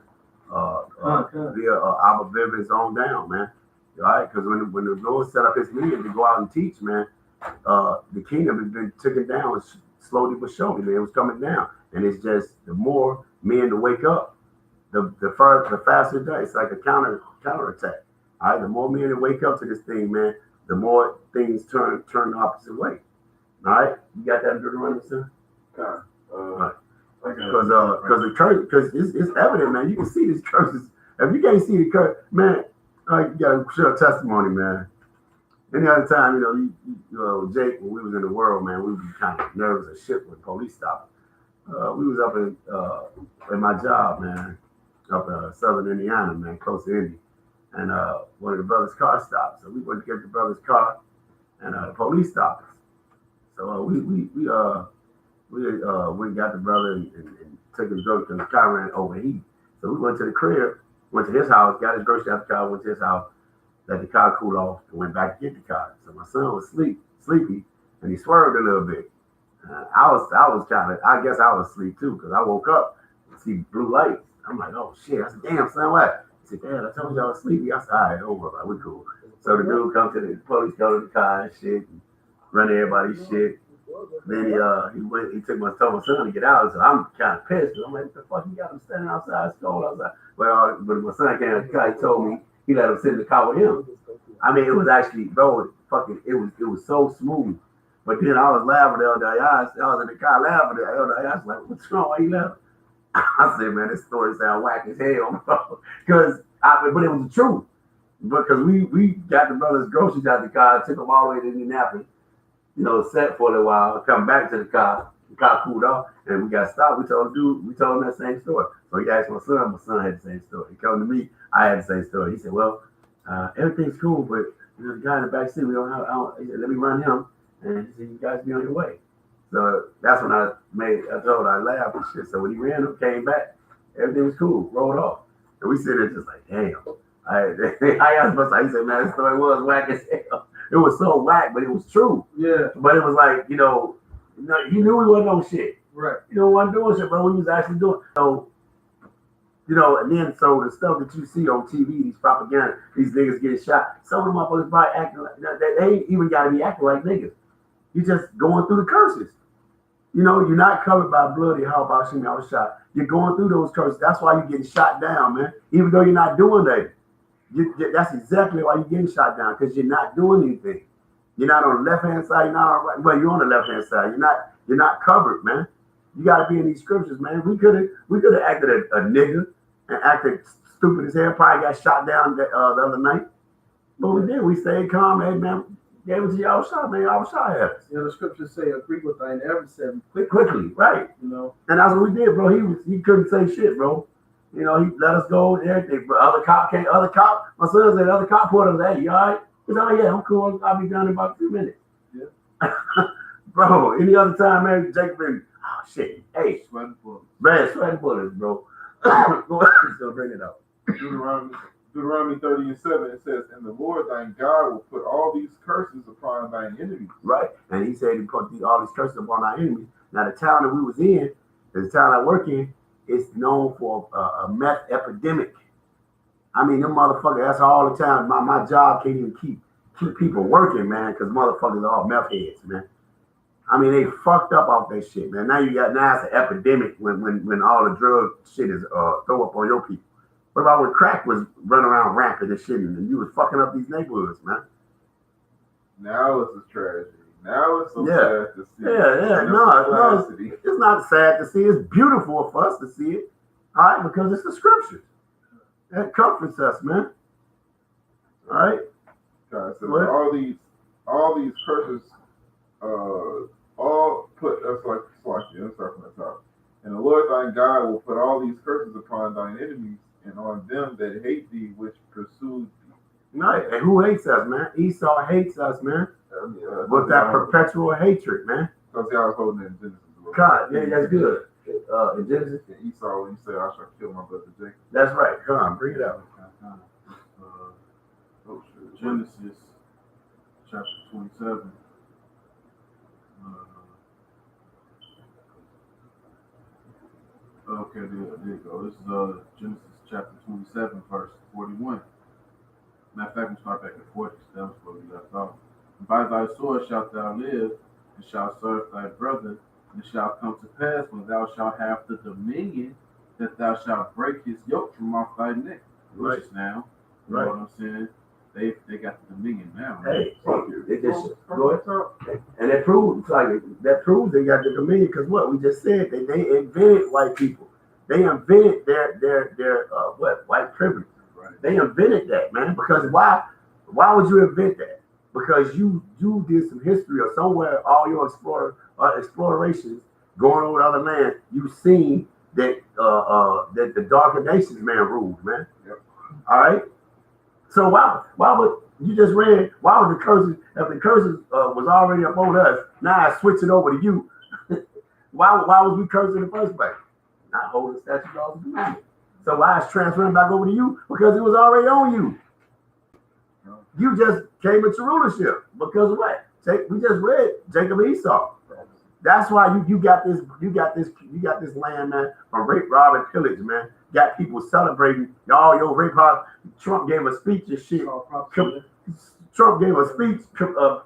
Via Abba Vivian's on down, man. Right? Because when the Lord set up his meeting to go out and teach, man, the kingdom has been taken down slowly but surely, man. It was coming down. And it's just the more men to wake up, the faster it does. It's like a counterattack. All right, the more men that wake up to this thing, man, the more things turn the opposite way. All right, you got that in Deuteronomy, son? Right. Because the curse, because it's evident, man. You can see these curses. If you can't see the curse, man, you gotta share a testimony, man. Any other time, you know, Jake, when we was in the world, man, we would be kind of nervous as shit when police stopped. We was up in my job, man, up in southern Indiana, man, close to Indy. And one of the brothers' car stopped. So we went to get the brother's car, and the police stopped us. So we got the brother and took his groceries because the car ran overheat. So we went to the crib, went to his house, got his groceries out the car, went to his house, let the car cool off, and went back to get the car. So my son was sleepy, and he swerved a little bit. I guess I was asleep too, because I woke up and see blue lights. I'm like, oh shit. I said, damn, son, what? He said, Dad, I told you I was sleepy. I said, all right, don't worry about it, we cool. So the dude comes to the police, go to the car and shit, and run everybody's shit. Then he took my son to get out, so I'm kind of pissed. I'm like, what the fuck you got him standing outside school? I was like, well, but my son came out the car, he told me he let him sit in the car with him. I mean, it was actually, bro, it was so smooth. But then I was laughing at Elder Ayaz. I was in the car laughing at Elder Ayaz, like, what's wrong? Why you laughing? I said, man, this story sound whack as hell, bro. But it was the truth. Because we got the brother's groceries out the car, took them all the way to Indianapolis, sat for a little while, come back to the car cooled off, and we got stopped. We told him that same story. So he asked my son had the same story. He came to me, I had the same story. He said, well, everything's cool, but the guy in the back seat, he said, let me run him. And he said, you guys be on your way. So that's when I laughed and shit. So when he ran him, came back, everything was cool, rolled off. And we sit there just like, damn. I asked myself, he said, man, this story was whack as hell. It was so whack, but it was true. Yeah. But it was like, he knew we wasn't on shit. Right. Wasn't doing shit, but we was actually doing. So You know, and then so the stuff that you see on TV, these propaganda, these niggas getting shot. Some of them motherfuckers probably acting like they ain't even got to be acting like niggas. You just going through the curses. You know, you're not covered by bloody. How about you? I was shot. You're going through those curses. That's why you're getting shot down, man. Even though you're not doing that. That's exactly why you're getting shot down, because you're not doing anything. You're not on the left hand side. You're not on the right. Well, you're on the left hand side. You're not covered, man. You got to be in these scriptures, man. We could have acted a nigga and acted stupid as hell. Probably got shot down the other night, but we did. We stayed calm, hey, man. Gave it to y'all shot, man. Y'all shot at us. You know, the scriptures say agree with thine adversary quickly, right? You know, and that's what we did, bro. He couldn't say shit, bro. You know, he let us go and everything. But other cop, my son said, other cop put us, hey, you all right? He said, oh, yeah, I'm cool. I'll be done in about 2 minutes. Yeah. Bro, any other time, man, Jacob been, oh, shit. Hey. Sweating bullets. Man, sweating bullets, bro. Go ahead, so bring it up. Deuteronomy 30:7, it says, and the Lord thine God will put all these curses upon thine enemies. Right. And he said he put all these curses upon our enemies. Now, the town that we was in, the town I work in, it's known for a meth epidemic. I mean, them motherfuckers, that's all the time. My job can't even keep people working, man, because motherfuckers are all meth heads, man. I mean, they fucked up off that shit, man. Now it's an epidemic when all the drug shit is throw up on your people. What about when crack was running around rampant and shit, and you was fucking up these neighborhoods, man? Now it's a tragedy. Now it's so Yeah. sad to see. Yeah. No, it's not sad to see. It's beautiful for us to see it. All right, because it's the scriptures. That comforts us, man. All right. God says all these curses, all put us like let's start from the top. And the Lord thine God will put all these curses upon thine enemies and on them that hate thee, which pursue thee. Right. And who hates us, man? Esau hates us, man. With that perpetual hatred, man. Because y'all was holding it in Genesis. God, yeah, that's good. In Genesis, and Esau, when you say, I shall kill my brother Jacob. That's right. Come on, bring it up. Genesis chapter 27. Okay, there you go. This is Genesis chapter 27, verse 41. Matter of fact, we start back at 40. That was where we left off. By thy sword shalt thou live, and shalt serve thy brother, and it shall come to pass when thou shalt have the dominion that thou shalt break his yoke from off thy neck. Right. Which is now, you right. know what I'm saying? They got the dominion now. Hey, they just go ahead. And that proves they got the dominion, because what we just said, they invented white people. They invented their white privilege. Right. They invented that, man. Because why would you invent that? Because you did some history or somewhere, all your explorations going over other lands, you've seen that that the darker nations, man, ruled, man. Yep. All right. So why would you just read? Why would the curses, if the curses was already upon us, now I switch it over to you? why was we cursed in the first place? Not holding statutes, laws, and commandments. So why is transferring back over to you? Because it was already on you. You just came into rulership because of what? We just read Jacob and Esau. That's why you got this land, man, from rape, rob, and pillage, man. Got people celebrating all your rape, rob. Trump gave a speech and shit. Trump gave a speech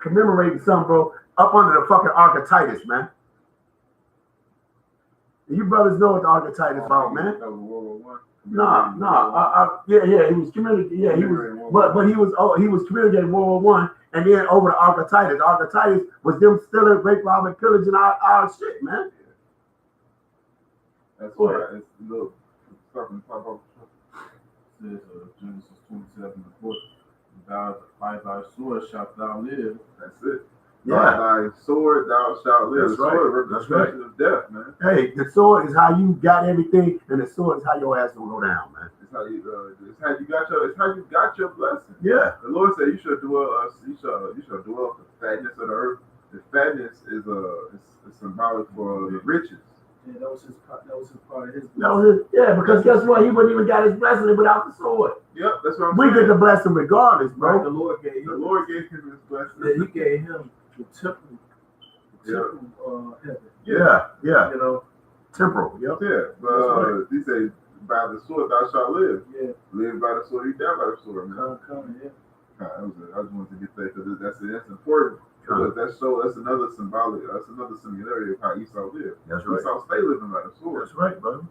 commemorating something, bro, up under the fucking Ark of Titus, man. You brothers know what the Ark of Titus about, man. That was World War I. Yeah, he was communicating. Yeah, he was, but he was communicating World War I, and then over the Ark of Titus. The Ark of Titus was them stealing, rape, robbing, pillaging our shit, man. That's why it's a little something to talk about. It says Genesis 27:40. By thy sword shalt thou live. That's it. Yeah. By thy sword thou shalt live. That's the right. sword That's representation of death, man. Hey, the sword is how you got everything, and the sword is how your ass gonna go down, man. It's how you got your blessing. Yeah. The Lord said you shall dwell the fatness of the earth. The fatness is symbolic for the riches. Yeah, that was his part of his blessing. Because guess what? He wouldn't even got his blessing without the sword. Yep, that's what I'm saying. We get the blessing regardless, bro. Right, the Lord gave him his blessing. Yeah, he gave him the temple heaven. Yeah. You know, temporal. Yep. Yeah, but he said by the sword thou shalt live. Yeah. Live by the sword, you die by the sword, man. Yeah. I just wanted to get that because that's important. Because that's another symbolic, that's another similarity of how Esau lived. That's right. Esau stay living by the sword. That's right, brother.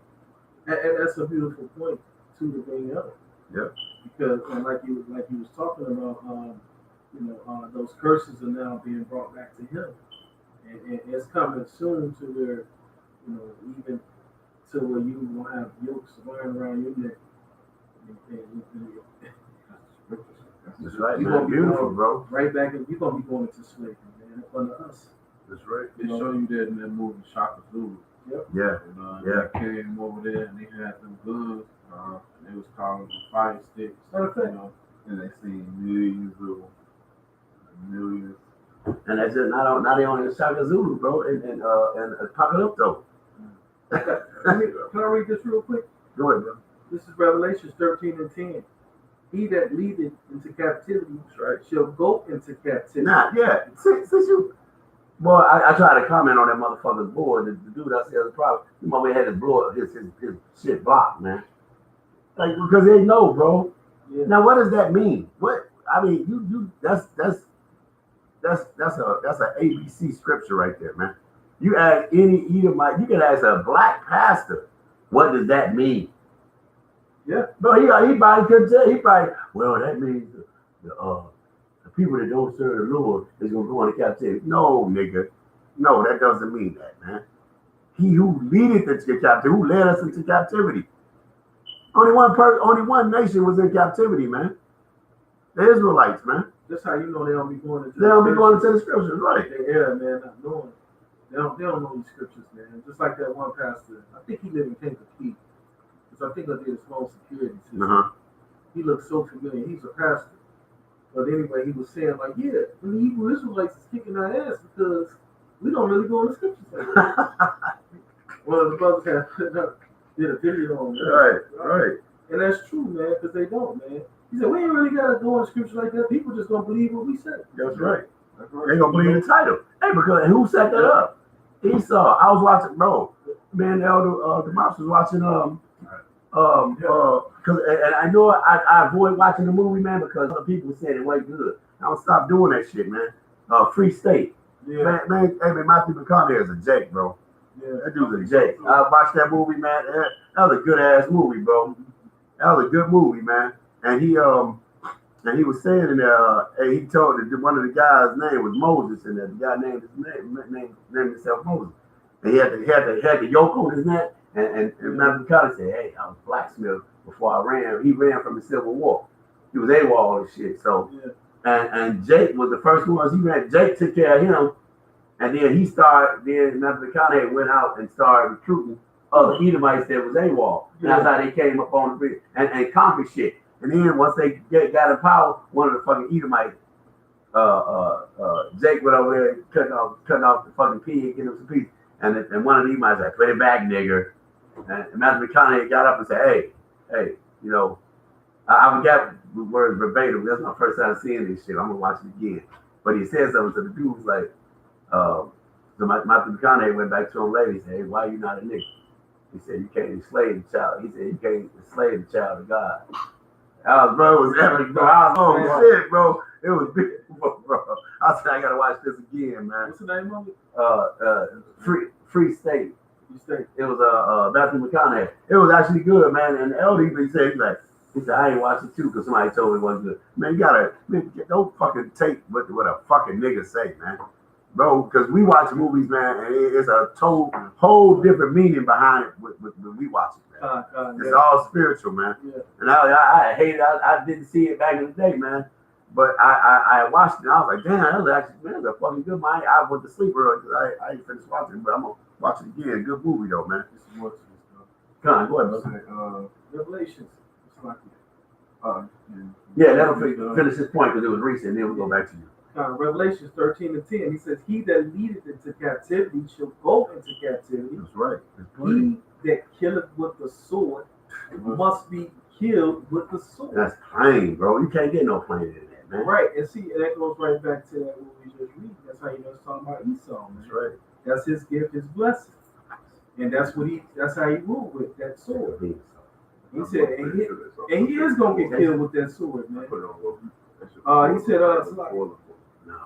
And that's a beautiful point too to bring up. Yeah. Because like you was talking about, those curses are now being brought back to him, and it's coming soon to where, even to where you will have yokes of iron around your neck. That's right, You're man. gonna be Beautiful, going bro. right back, and you're gonna be going into slavery, man, under us. That's right. They show you that in that movie Shaka Zulu. Yep. Yeah. They came over there and they had them guns, and they was calling them fire sticks. Okay. And they seen millions. And that's just not only in Shaka Zulu, bro, and Apocalypto. Can I read this real quick? Go ahead, bro. This is Revelations 13:10. He that leadeth into captivity shall go into captivity. Nah, yeah. Since you, boy, I tried to comment on that motherfucker's board. The dude I said was probably he mama had his shit blocked, man. Like because they know, bro. Yeah. Now what does that mean? What I mean, you that's a ABC scripture right there, man. You ask any Edomite, you can ask a black pastor, what does that mean? Yeah. But he probably couldn't tell. He probably, well, that means the people that don't serve the Lord is gonna go into captivity. No, nigga. No, that doesn't mean that, man. He who leadeth into captivity, who led us into captivity. Only one nation was in captivity, man. The Israelites, man. That's how you know they don't be going into. They don't be going into the scriptures, right? Yeah, man, not knowing. They don't know these scriptures, man. Just like that one pastor, I think he lived in Kankakee. Because I think I did his home security system. Uh-huh. He looked so familiar. He's a pastor. But anyway, he was saying, like, yeah, the Hebrew Israelites is kicking our ass because we don't really go in the scriptures like that. One of the brothers did a video on that. Right. And that's true, man, because they don't, man. He said, we ain't really got to go in scripture like that. People just going to believe what we say. That's right. They going to believe the title. Hey, because who set that up? Esau. I was watching, bro. Man, the elder Demarcus was watching, because and I know I avoid watching the movie, man, because other people said it wasn't good. I don't stop doing that shit, man. Free State. Yeah. Man, Matthew McConaughey is a Jake, bro. Yeah. That dude's a Jake. I watched that movie, man. That was a good ass movie, bro. That was a good movie, man. And he was saying in there, he told that one of the guys' name was Moses, and the guy named himself Moses. And he had the yoke on his neck, and Matthew McConaughey said, "Hey, I was a blacksmith before I ran." He ran from the Civil War. He was AWOL and shit. So, and Jake was the first one. He ran. Jake took care of him, and then Then Matthew McConaughey went out and started recruiting other Edomites that was AWOL. And that's how they came up on the bridge and conquered shit. And then once they got in power, one of the fucking Edomites, Jake went over there cutting off the fucking pig, getting him some pieces. And one of the Edomites said, "Put it back, nigger." And Matthew McConaughey got up and said, hey, I forgot the words verbatim. That's my first time seeing this shit. I'm gonna watch it again. But he said something to the dude was like, so Matthew McConaughey went back to him later. He said, "Hey, why you not a nigger?" He said, "You can't enslave the child." He said, "You can't enslave the child of God." Bro, it was epic, bro. I was shit, bro. It was beautiful, bro. I said, I gotta watch this again, man. What's the name of it? Free State. It was Matthew McConaughey. It was actually good, man. And the elder even said, he said, I ain't watched it too because somebody told me it wasn't good. Man, don't fucking take what a fucking nigga say, man. Bro, because we watch movies, man, and it's a whole different meaning behind it when we watch it, man. It's all spiritual, man. Yeah. And I hate it. I didn't see it back in the day, man. But I watched it and I was like, damn, that was actually, man, that's a fucking good movie. I went to sleep early because I ain't finished watching it, but I'm going to watch it again. Good movie, though, man. Come on, go ahead, bro. Revelations. Yeah, that'll finish this point because it was recent, and then we'll go back to you. Revelations 13:10. He says, "He that leadeth into captivity shall go into captivity." That's right. He that killeth with the sword must be killed with the sword. That's plain, bro. You can't get no plain in that, man. Right, and see, that goes right back to that what we just read. That's how you know it's talking about Esau. Man. That's right. That's his gift, his blessing, and that's how he ruled with that sword. He said, and he is gonna get killed with that sword, man. He said,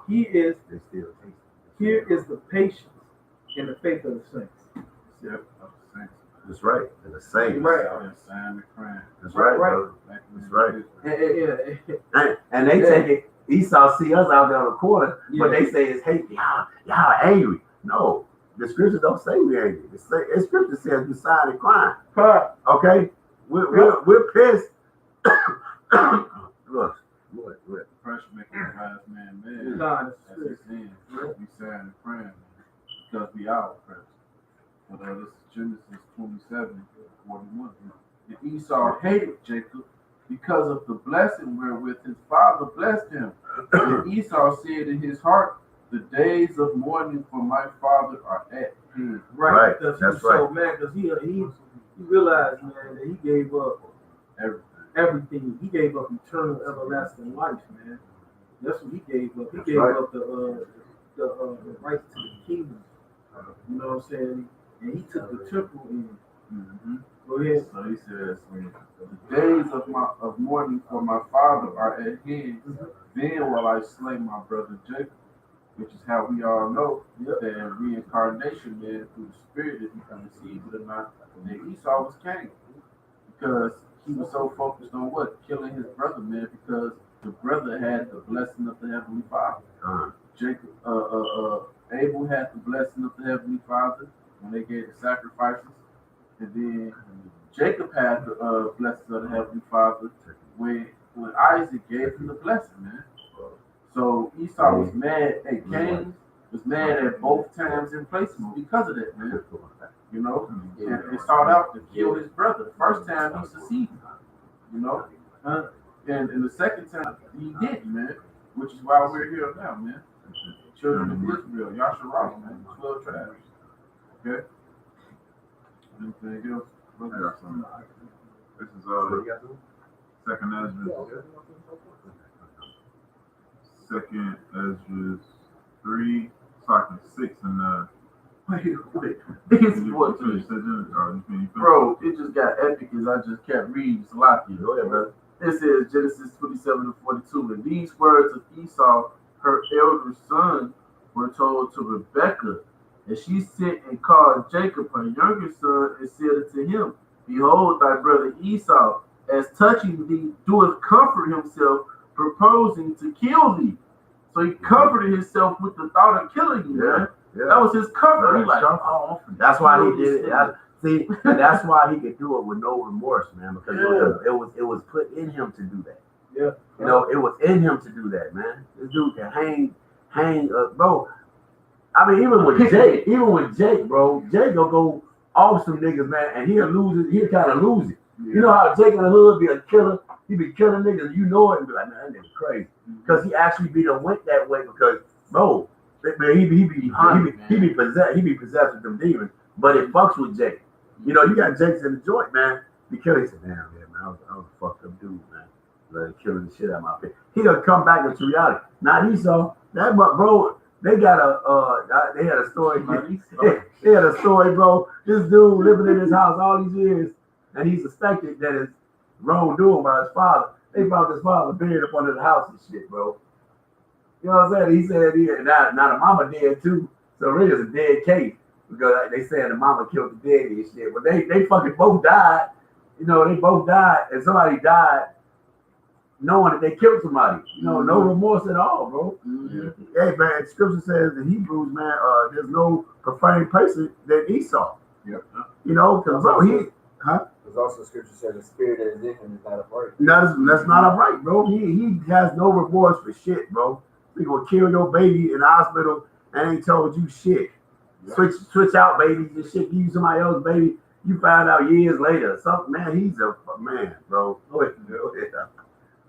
he is. Here is the patience and the faith of the saints. That's right. And the saints. Right. That's right, Right. bro. That's right. Yeah. And they take it. Esau see us out there on the corner, but Yeah. they say it's hate. Y'all angry. No, the scripture don't say we're angry. The scripture says we silent crying. Okay, we're pissed. Look. Pressure making the last man mad. God, That's his sin. We sad and praying, man, because we are oppressed. But this is Genesis 27:41. And Esau hated Jacob because of the blessing wherewith his father blessed him. And Esau said in his heart, the days of mourning for my father are at hand. right, because he was That's so mad because he realized, man, that he gave up everything. He gave up eternal, everlasting life, man. That's what he gave up. He gave up the right to the kingdom. You know what I'm saying? And he took the temple in. Mm-hmm. Go ahead. So he says, the days of mourning for my father are at hand. Then will I slay my brother Jacob, which is how we all know that reincarnation, man, through the spirit, if you can receive it or not, that Esau was Cain. Because he was so focused on what? Killing his brother, man, because the brother had the blessing of the Heavenly Father. Jacob, Abel had the blessing of the Heavenly Father when they gave the sacrifices. And then Jacob had the blessings of the Heavenly Father when Isaac gave him the blessing, man. So Esau was mad at Cain, was mad at both times and places because of that, man. You know, and sought out to kill his brother. First time he succeeded, you know, and the second time he didn't, man. Which is why we're here now, man. Children of Israel, Yasharah, man, 12 tribes. Okay. Anything else? I got something. This is second Ezra. Second Ezra 3, talking 6 and Wait. It's what, bro, it just got epic as I just kept reading. Salaki. Go ahead, man. It says Genesis 27:42. And these words of Esau, her elder son, were told to Rebekah. And she sent and called Jacob, her younger son, and said unto him, behold, thy brother Esau, as touching thee, doeth comfort himself, proposing to kill thee. So he comforted himself with the thought of killing you, man. Yeah. That was his comfort. He's like, oh, that's why he did it. See, that's why he could do it with no remorse, man, because it was put in him to do that. Yeah. You know, it was in him to do that, man. This dude can hang bro. I mean, even with Jake, bro, Jake will go off some niggas, man, and he'll kind of lose it. Yeah. You know how Jake in the hood be a killer? He be killing niggas, you know it, and be like, man, that nigga crazy. Because he actually went that way because, bro, he be possessed with them demons, but it fucks with Jake. You know, you got Jake's in the joint, man. Because he said, damn, man, I was a fucked up dude, man. Like, killing the shit out of my face. He'll come back into reality. Now Esau, that bro, they had a story. They had a story, bro. This dude living in his house all these years, and he suspected that his wrongdoing by his father. They found his father buried up under the house and shit, bro. You know what I'm saying? He said now the mama dead too. So really it's a dead case. Because they saying the mama killed the daddy and shit. But they fucking both died. You know, they both died and somebody died knowing that they killed somebody. You know, no remorse at all, bro. Mm-hmm. Hey man, scripture says in Hebrews, man, there's no preferring person than Esau. Yep. You know, because bro, There's also scripture says the spirit that is in him is not upright. That's not upright, bro. He has no remorse for shit, bro. He gonna kill your baby in the hospital and ain't told you shit. Yeah. Switch out babies and shit. Give you somebody else's baby. You find out years later. Something, man. He's a man, bro. Go ahead.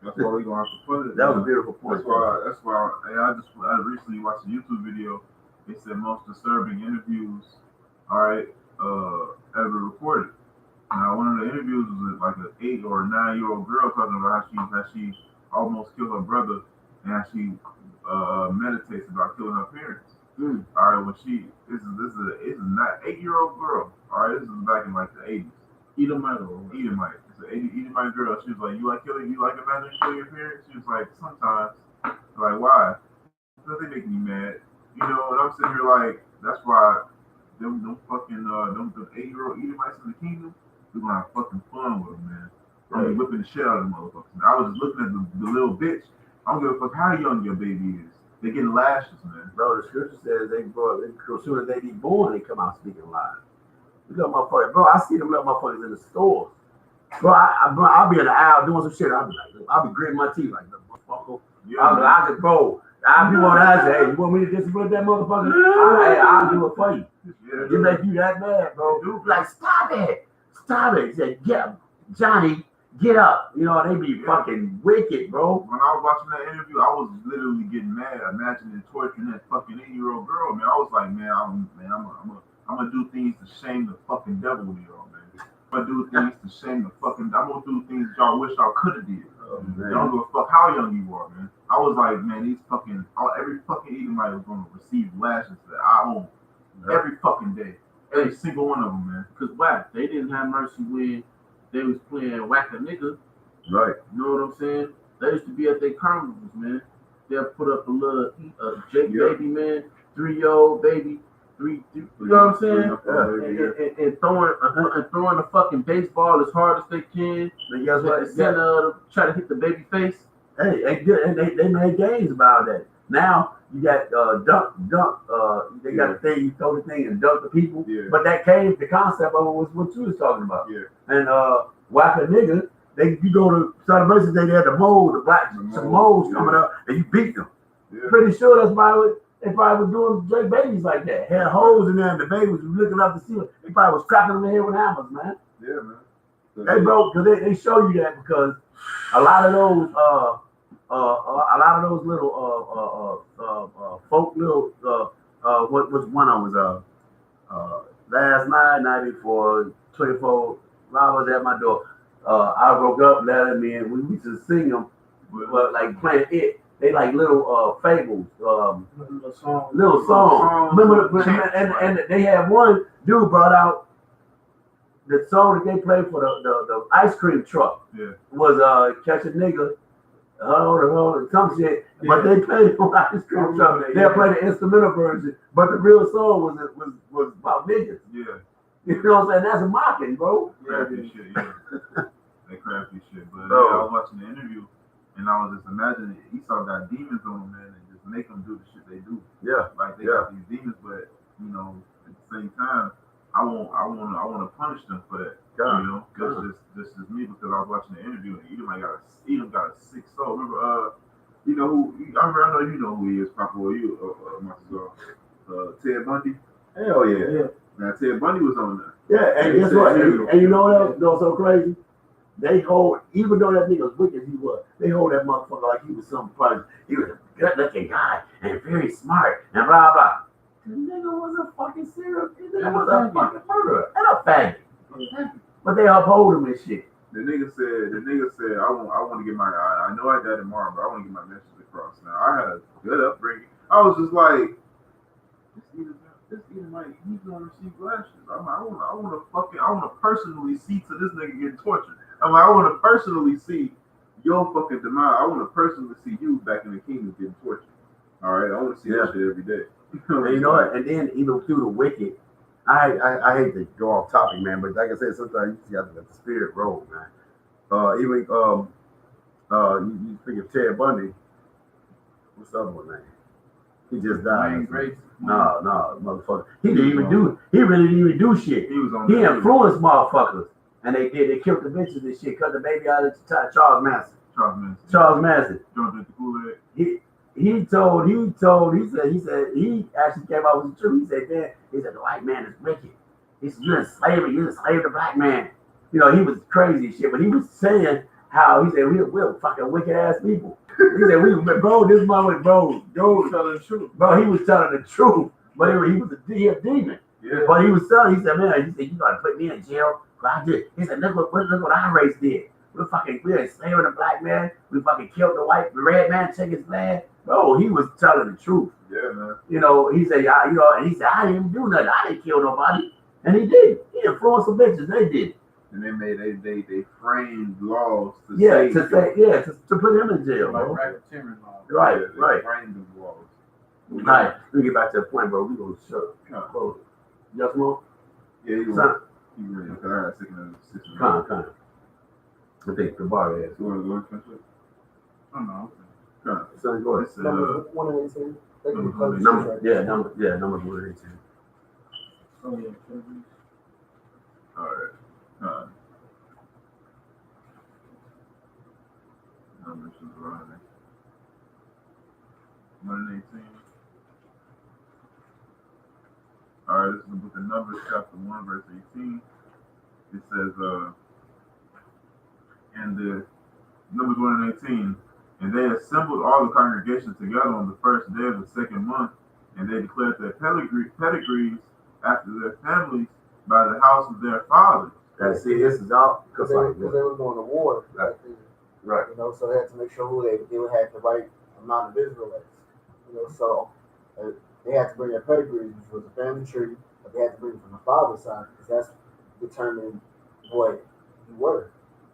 That's why we gonna have to put it. That was a beautiful point. That's why. I recently watched a YouTube video. They said most disturbing interviews, ever recorded. Now, one of the interviews was like an 8 or 9-year-old girl talking about how she almost killed her brother, and how she meditates about killing her parents. All right, when this is not 8-year-old girl. All right, this is back in like the 80s. Edomite. So Edomite girl, she was like, you like imagining killing your parents? She was like, sometimes. Like, why? Because they make me mad. You know, and I'm sitting here like, that's why them fucking them 8-year-old Edomites in the kingdom, we're gonna have fucking fun with them, man. I'm gonna be whipping the shit out of them motherfuckers. I was just looking at the little bitch. I don't give a fuck how young your baby is. They getting lashes, man. Bro, the scripture says as soon as they be born, they come out speaking lies. You little motherfuckers, bro. I see them little motherfuckers in the stores. Bro, I'll be in the aisle doing some shit. I'll be gritting my teeth like, motherfucker. Yeah, I just, bro. I'll be one that say, hey, you want me to discipline that motherfucker? Hey, I'll do it for you. Yeah, You make you that mad, bro. Like, stop it. He said, yeah, Johnny, get up. You know, they be fucking wicked, bro. When I was watching that interview, I was literally getting mad, imagining torturing that fucking 8-year-old girl, man. I was like, man, I'm gonna do things to shame the fucking devil with y'all, man. I'm gonna do things to shame the fucking. I'm gonna do things y'all wish y'all could have did. Y'all don't give a fuck how young you are, man. I was like, man, every fucking Edomite was gonna receive lashes that I own every fucking day, every single one of them, man. Because why? They didn't have mercy when they was playing whack a nigga. Right. You know what I'm saying? They used to be at their carnivals, man. They'll put up a little Jake baby, man, 3-year-old baby, you know what I'm saying? And throwing the fucking baseball as hard as they can. And guess what? Try to hit the baby face. Hey, they made games about that. Now you got dunk. They got the thing, you throw the thing and dunk the people. Yeah. But the concept of it was what you was talking about. Yeah. And whack a nigga, you go to Celebration Day, they had the moles coming up, and you beat them. Yeah. Pretty sure that's why they probably were doing Drake babies like that. Had holes in there, and the baby was looking up to see them. They probably was cracking them in the head with hammers, man. Yeah, man. Hey, bro, because they show you that because a lot of those little folk little which one I was last night before 24 hours at my door. I woke up, let them in. We used to sing them, but like playing it. They like little fables, little songs. Remember, and they had one dude brought out the song that they played for the ice cream truck. Yeah. Was catch a nigga, some shit. Yeah. But they played it on ice cream truck. They played the instrumental version, but the real song was about niggas. Yeah. You know what I'm saying? That's a mocking, bro. Crafty shit, yeah. That crafty shit. But yeah, I was watching the interview. And I was just imagining Esau got demons on them, man, and just make them do the shit they do. Yeah. Like they got these demons, but you know, at the same time, I want to punish them for that. You know, that's just me because I was watching the interview and Edom got a sick soul. Remember, you know who? I know you know who he is, Papa. Or you, Ted Bundy. Hell yeah. Now Ted Bundy was on there. Yeah, and guess what? And you know what else? You know what's so crazy? They hold, even though that nigga was wicked, they hold that motherfucker like he was some person. He was a good-looking guy and very smart and blah blah. The nigga was a fucking serial. The nigga was a fucking murderer and a faggot. But they uphold him and shit. The nigga said, I want to get my. I know I died tomorrow, but I want to get my message across. Now I had a good upbringing. I was just like, this Edomite, he's gonna receive lashes. I want to personally see to this nigga getting tortured. I want to personally see your fucking demise. I want to personally see you back in the kingdom getting tortured. All right, I want to see that shit every day. And you know what? And then even through the wicked, I hate to go off topic, man, but like I said, sometimes you just got to let the spirit roll, man. Even you think of Ted Bundy. What's the other one name? He just died. No, motherfucker. He really didn't even do shit. He influenced motherfuckers. And they killed the bitches and shit, cut the baby out of Charles Manson. Charles Manson. Don't the Kool-Aid. He said, he actually came out with the truth. He said, the white man is wicked. He said, you're in slavery, you enslaved the black man. You know, he was crazy and shit, but he was saying how, he said, we're fucking wicked ass people. He said, bro, this mother, bro, telling the truth. Bro, he was telling the truth, but he was a demon. Yeah. But he was telling, he said, you gotta put me in jail. He said, look what our race did. We're enslaving the black man. We fucking killed the red man, take his land. Bro, he was telling the truth. Yeah, man. You know, he said, I didn't even do nothing. I didn't kill nobody. And he did. He influenced some bitches. They did. And they framed laws to to put him in jail, Like bro. racketeering law. Right. Framed the laws. Right. Let me get back to the point, bro. We gonna close. Yes, more? Yeah, you Son. were. You were. Because I got sick of the Con. I think the bar is. You want to go finish it? Oh no. Con. Son, go ahead. Numbers 1 and 18. They can close the Number 1 right. and 18. Oh yeah. All right. Con. Numbers is running. 1 and 18. All right, this is the book of Numbers, chapter 1, verse 18. It says, and the Numbers 1 and 18, and they assembled all the congregation together on the first day of the second month, and they declared their pedigrees after their families by the house of their fathers. See, this is all Because they were going to war. Right. You know, so they had to make sure who they would have the right amount of Israelites. You know, so they had to bring their pedigrees, which was a family tree, but they had to bring it from the father's side because that's determined what you were.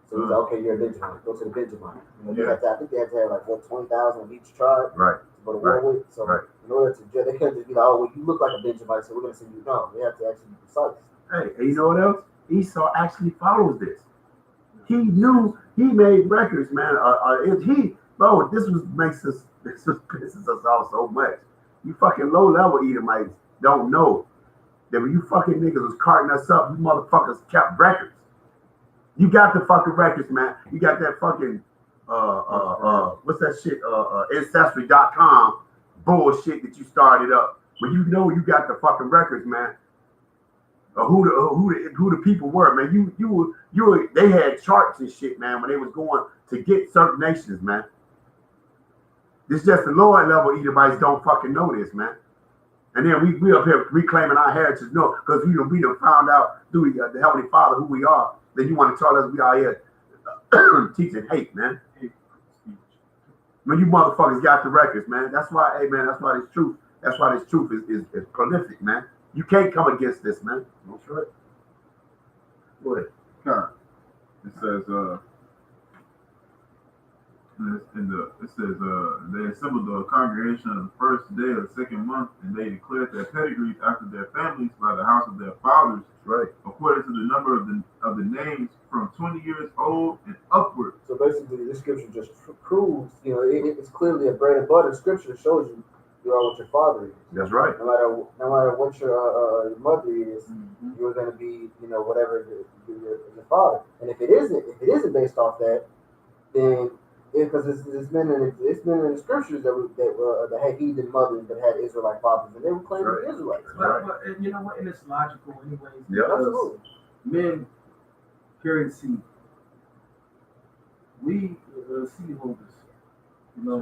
So he's like, okay, you're a Benjamin. Go to the Benjamin. You know, they had to, I think they had to have like 20,000 of each tribe Right. to go to war with. So in order to judge, they couldn't just be like, oh, well, you look like a Benjamite, so we're gonna send you. No, they have to actually be precise. Hey, and you know what else? Esau actually follows this. He knew, he made records, man. This pisses us off so much. You fucking low level Edomites don't know that when you fucking niggas was carting us up, you motherfuckers kept records. You got the fucking records, man. You got that fucking what's that shit? Ancestry.com bullshit that you started up. But you know you got the fucking records, man. Who the people were, man. You were they had charts and shit, man, when they was going to get certain nations, man. This just the lower level Edomites don't fucking know this, man. And then we up here reclaiming our heritage, no, because we done found out through the Heavenly Father who we are. Then you want to tell us we are here teaching hate, man. When you motherfuckers got the records, man. That's why, hey, man, that's why this truth is prolific, man. You can't come against this, man. That's right. Go ahead. It says, they assembled the congregation on the first day of the second month, and they declared their pedigrees after their families by the house of their fathers, right, according to the number of the names from 20 years old and upward. So basically, this scripture just proves, you know, it's clearly a bread and butter scripture that shows you are what your father is. That's right. No matter what your mother is, you're going to be, you know, whatever your father. And if it isn't based off that, then because it's been in the scriptures that had heathen mothers that had Israelite fathers, and they were claiming to be Israelites. But and you know what? And it's logical, anyways. Yeah, absolutely. Men carry seed. We seed holders. You know.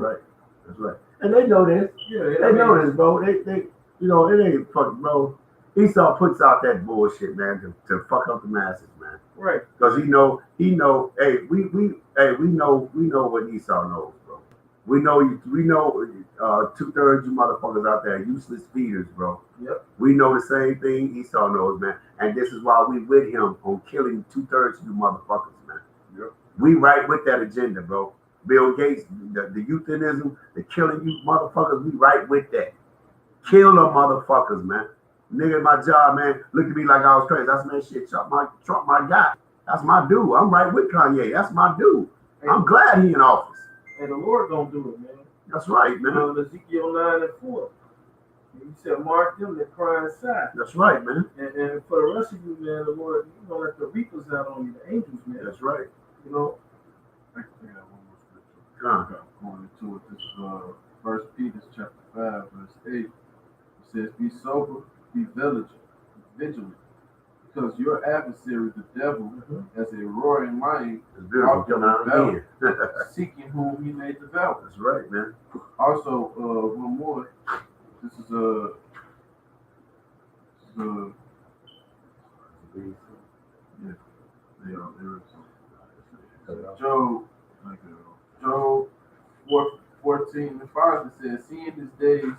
That's right. And they know this. Yeah, they know this, bro. They you know, it ain't fucking, bro. Esau puts out that bullshit, man, to fuck up the masses, man. Right. Because he know. Hey, we know what Esau knows, bro. We know 2/3 you motherfuckers out there useless feeders, bro. Yep. We know the same thing Esau knows, man. And this is why we with him on killing 2/3 of you motherfuckers, man. Yep. We right with that agenda, bro. Bill Gates, the euthanism, the killing you motherfuckers, we right with that. Kill them motherfuckers, man. Nigga at my job, man, looked at me like I was crazy. That's, man, shit, Trump my guy. That's my dude. I'm right with Kanye. That's my dude. I'm glad he in office. And the Lord gonna do it, man. That's right, man. Ezekiel 9:4. He said, mark them that cry inside. That's right, man. And for the rest of you, man, the Lord, you gonna let the reapers out on you, the angels, man. That's right. You know. I got one more scripture. Going into it. This is 1 Peter chapter 5, verse 8. It says, "Be sober, be vigilant, because your adversary, the devil, as a roaring lion, it's beautiful coming out again. seeking whom he may devour." That's right, man. Also, one more. This is Job 14:5. It says, "Seeing his days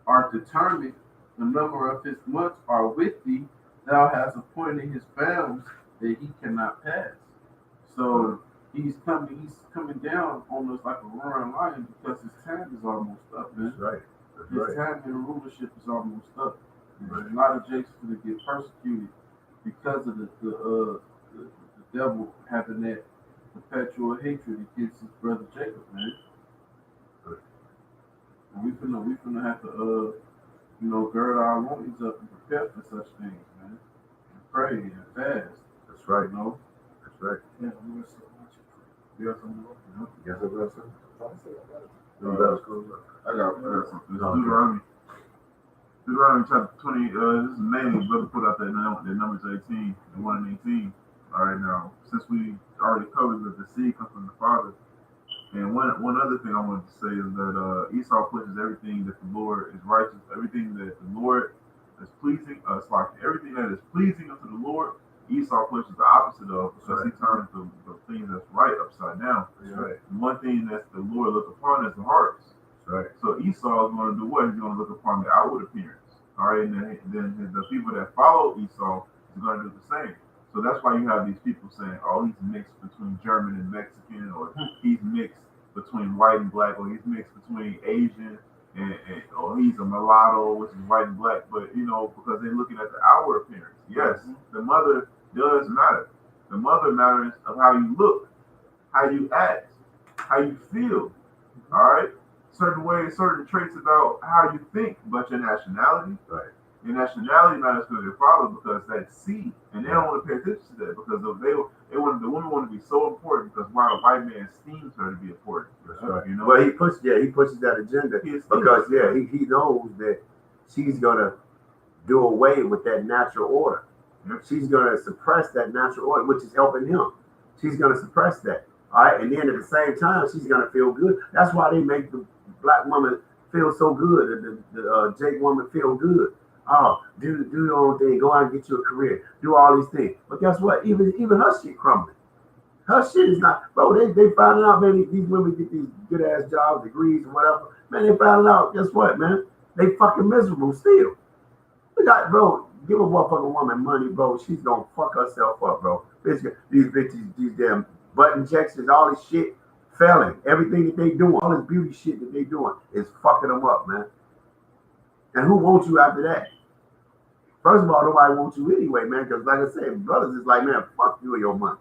are determined, the number of his months are with thee. Thou hast appointed his bounds that he cannot pass. So he's coming down on us like a roaring lion because his time is almost up, man. That's right. That's His right. time in the rulership is almost up. A lot of Jake's gonna get persecuted because of the devil having that perpetual hatred against his brother Jacob, man. And we finna have to gird our loins up and prepare for such things, man. And pray and fast. That's right. You know? That's right. Yeah, I'm so much. You got something more? You got something else? I got something. Deuteronomy. Deuteronomy chapter 20, this is mainly brother put out that Numbers 18 and 1 and 18. All right, now, since we already covered that the seed comes from the Father, and one other thing I wanted to say is that Esau pushes everything that the Lord is righteous, everything that the Lord is pleasing, everything that is pleasing unto the Lord, Esau pushes the opposite of, because he turns the things that's right upside down. That's right. And one thing that the Lord look upon is the hearts. Right. So Esau is going to do what? He's going to look upon the outward appearance. All right, and then the people that follow Esau is going to do the same. So that's why you have these people saying, "Oh, he's mixed between German and Mexican, or he's mixed between white and black, or he's mixed between Asian or he's a mulatto, which is white and black." But because they're looking at the outward appearance. Yes, the mother does matter. The mother matters of how you look, how you act, how you feel. All right. Certain ways, certain traits about how you think, but your nationality, right? Your nationality matters for your father because that's seed, and they don't want to pay attention to that because the woman want to be so important because why the white man esteems her to be important. That's right. Well, he pushes that agenda because he knows that she's gonna do away with that natural order. Yep. She's gonna suppress that natural order, which is helping him. She's gonna suppress that. All right, and then at the same time, she's gonna feel good. That's why they make the black woman feel so good, and the Jake woman feel good. Oh, do your own thing. Go out and get you a career. Do all these things. But guess what? Even her shit crumbling. Her shit is not, bro. They finding out, man. These women get these good ass jobs, degrees, and whatever. Man, they finding out. Guess what, man? They fucking miserable still. We got, bro. Give a motherfucking woman money, bro. She's gonna fuck herself up, bro. These bitches, these damn button checks, all this shit. Failing. Everything that they doing, all this beauty shit that they doing is fucking them up, man. And who wants you after that? First of all, nobody wants you anyway, man, because like I said, brothers is like, man, fuck you and your money.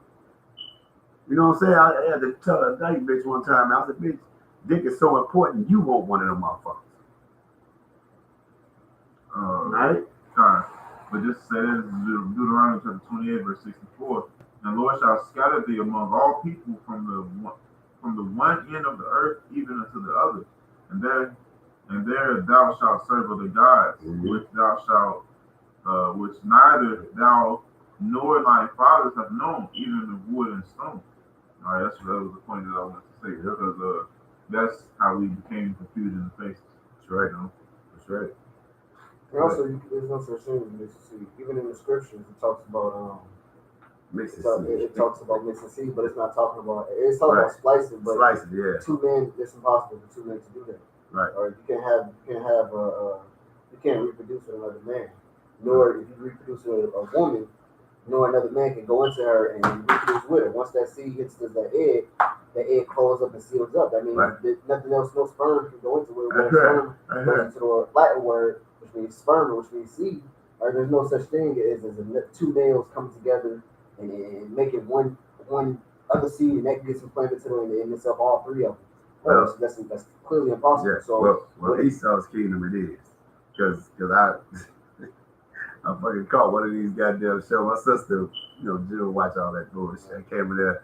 You know what I'm saying? I had to tell a dyke bitch one time, I said, bitch, dick is so important, you want one of them motherfuckers. Right? Sorry. But just say this is Deuteronomy chapter 28, verse 64. And the Lord shall scatter thee among all people from the one end of the earth even unto the other, and there thou shalt serve other gods, which thou shalt, which neither thou nor thy fathers have known, even the wood and stone. All right, that was the point that I wanted to say, because that's how we became confused in the faces. That's right, that's right. And also, there's no such thing as mixed seed. Even in the scriptures, it talks about it talks about mixing seed, but it's not talking about. It's talking about splicing, but two men. It's impossible for two men to do that. Right. Or you can't reproduce with another man. Nor if you reproduce with a woman, nor another man can go into her and reproduce with her. Once that seed hits the egg closes up and seals up. That means nothing else, no sperm can go into it. When sperm goes into the Latin word, which means sperm, which means seed. Or there's no such thing as two males come together and make it one other seed, and that gets implanted to them, and it's up all three of them. Well, that's clearly impossible. Yeah, so well, Esau's kingdom it is, because I fucking caught one of these goddamn shows. My sister, Jill, watch all that bullshit. I came in there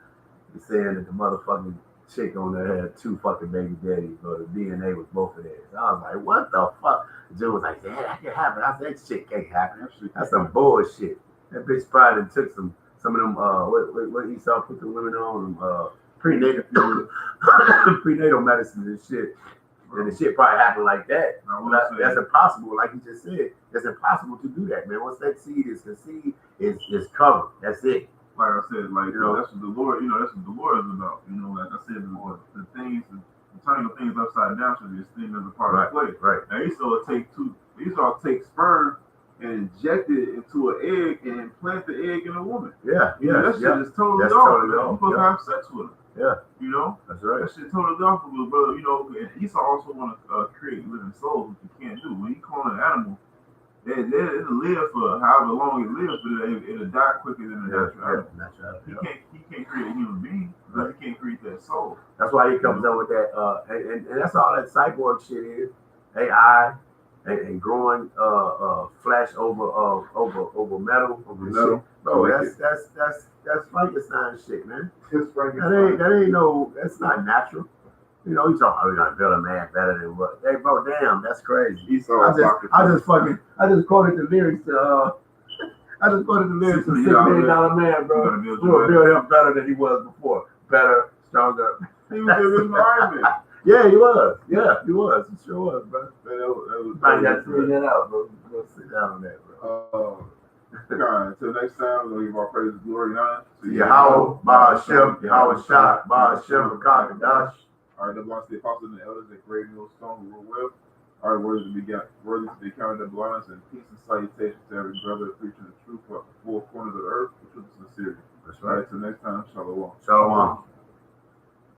saying that the motherfucking chick on there had two fucking baby daddies, but the DNA was both of theirs. I was like, what the fuck? Jill was like, yeah, that can happen. I said, that shit can't happen. That's some bullshit. That bitch probably took some of them, what Esau put the women on, prenatal medicine and shit. And the shit probably happened like that. That's impossible. Like you just said, it's impossible to do that, man. Once that seed is conceived, it's covered. That's it. Like I said, that's what the Lord, that's what the Lord is about. Like I said, the things, the turning of things upside down should be esteemed as a part of play. Right. Now Esau will take sperm and inject it into an egg and implant the egg in a woman. Yeah, That shit is totally That's off. totally Man. off, You supposed to have sex with her. Yeah. You know? That's right. That shit totally off of it, brother. You know, and Esau also want to create living souls, which you can't do. When you clone an animal, it'll live for however long it lives, but it'll die quicker than a natural animal. He can't create a human being, because he can't create that soul. That's why he comes up with that, and that's all that cyborg shit is. AI and growing flesh over metal. Bro, that's Frankenstein shit, man. That ain't no, that's not natural. You know, you talking, we gotta build a man better than what? Hey, bro, damn, that's crazy. I just quoted the lyrics to $6 Million Man, bro. We're gonna build him better than he was before. Better, stronger. He was in this environment. Yeah, he was. Yeah, he was. He sure was, bro. I got to figure that out, bro. Go sit down on that, bro. Until next time, we're gonna give our praise and glory and honor to Yahweh, Ba'ashem, Yahweh Shah, Ba'ashem, Kakadash. All right, the belongs to the apostles and the elders that great millstone who rule well. All right, worthy to be counted in blindness, and peace and salutations to every brother preaching the truth for 4 corners of the earth, with truth and sincerity. That's right. All right, till next time, shalom. Shalom.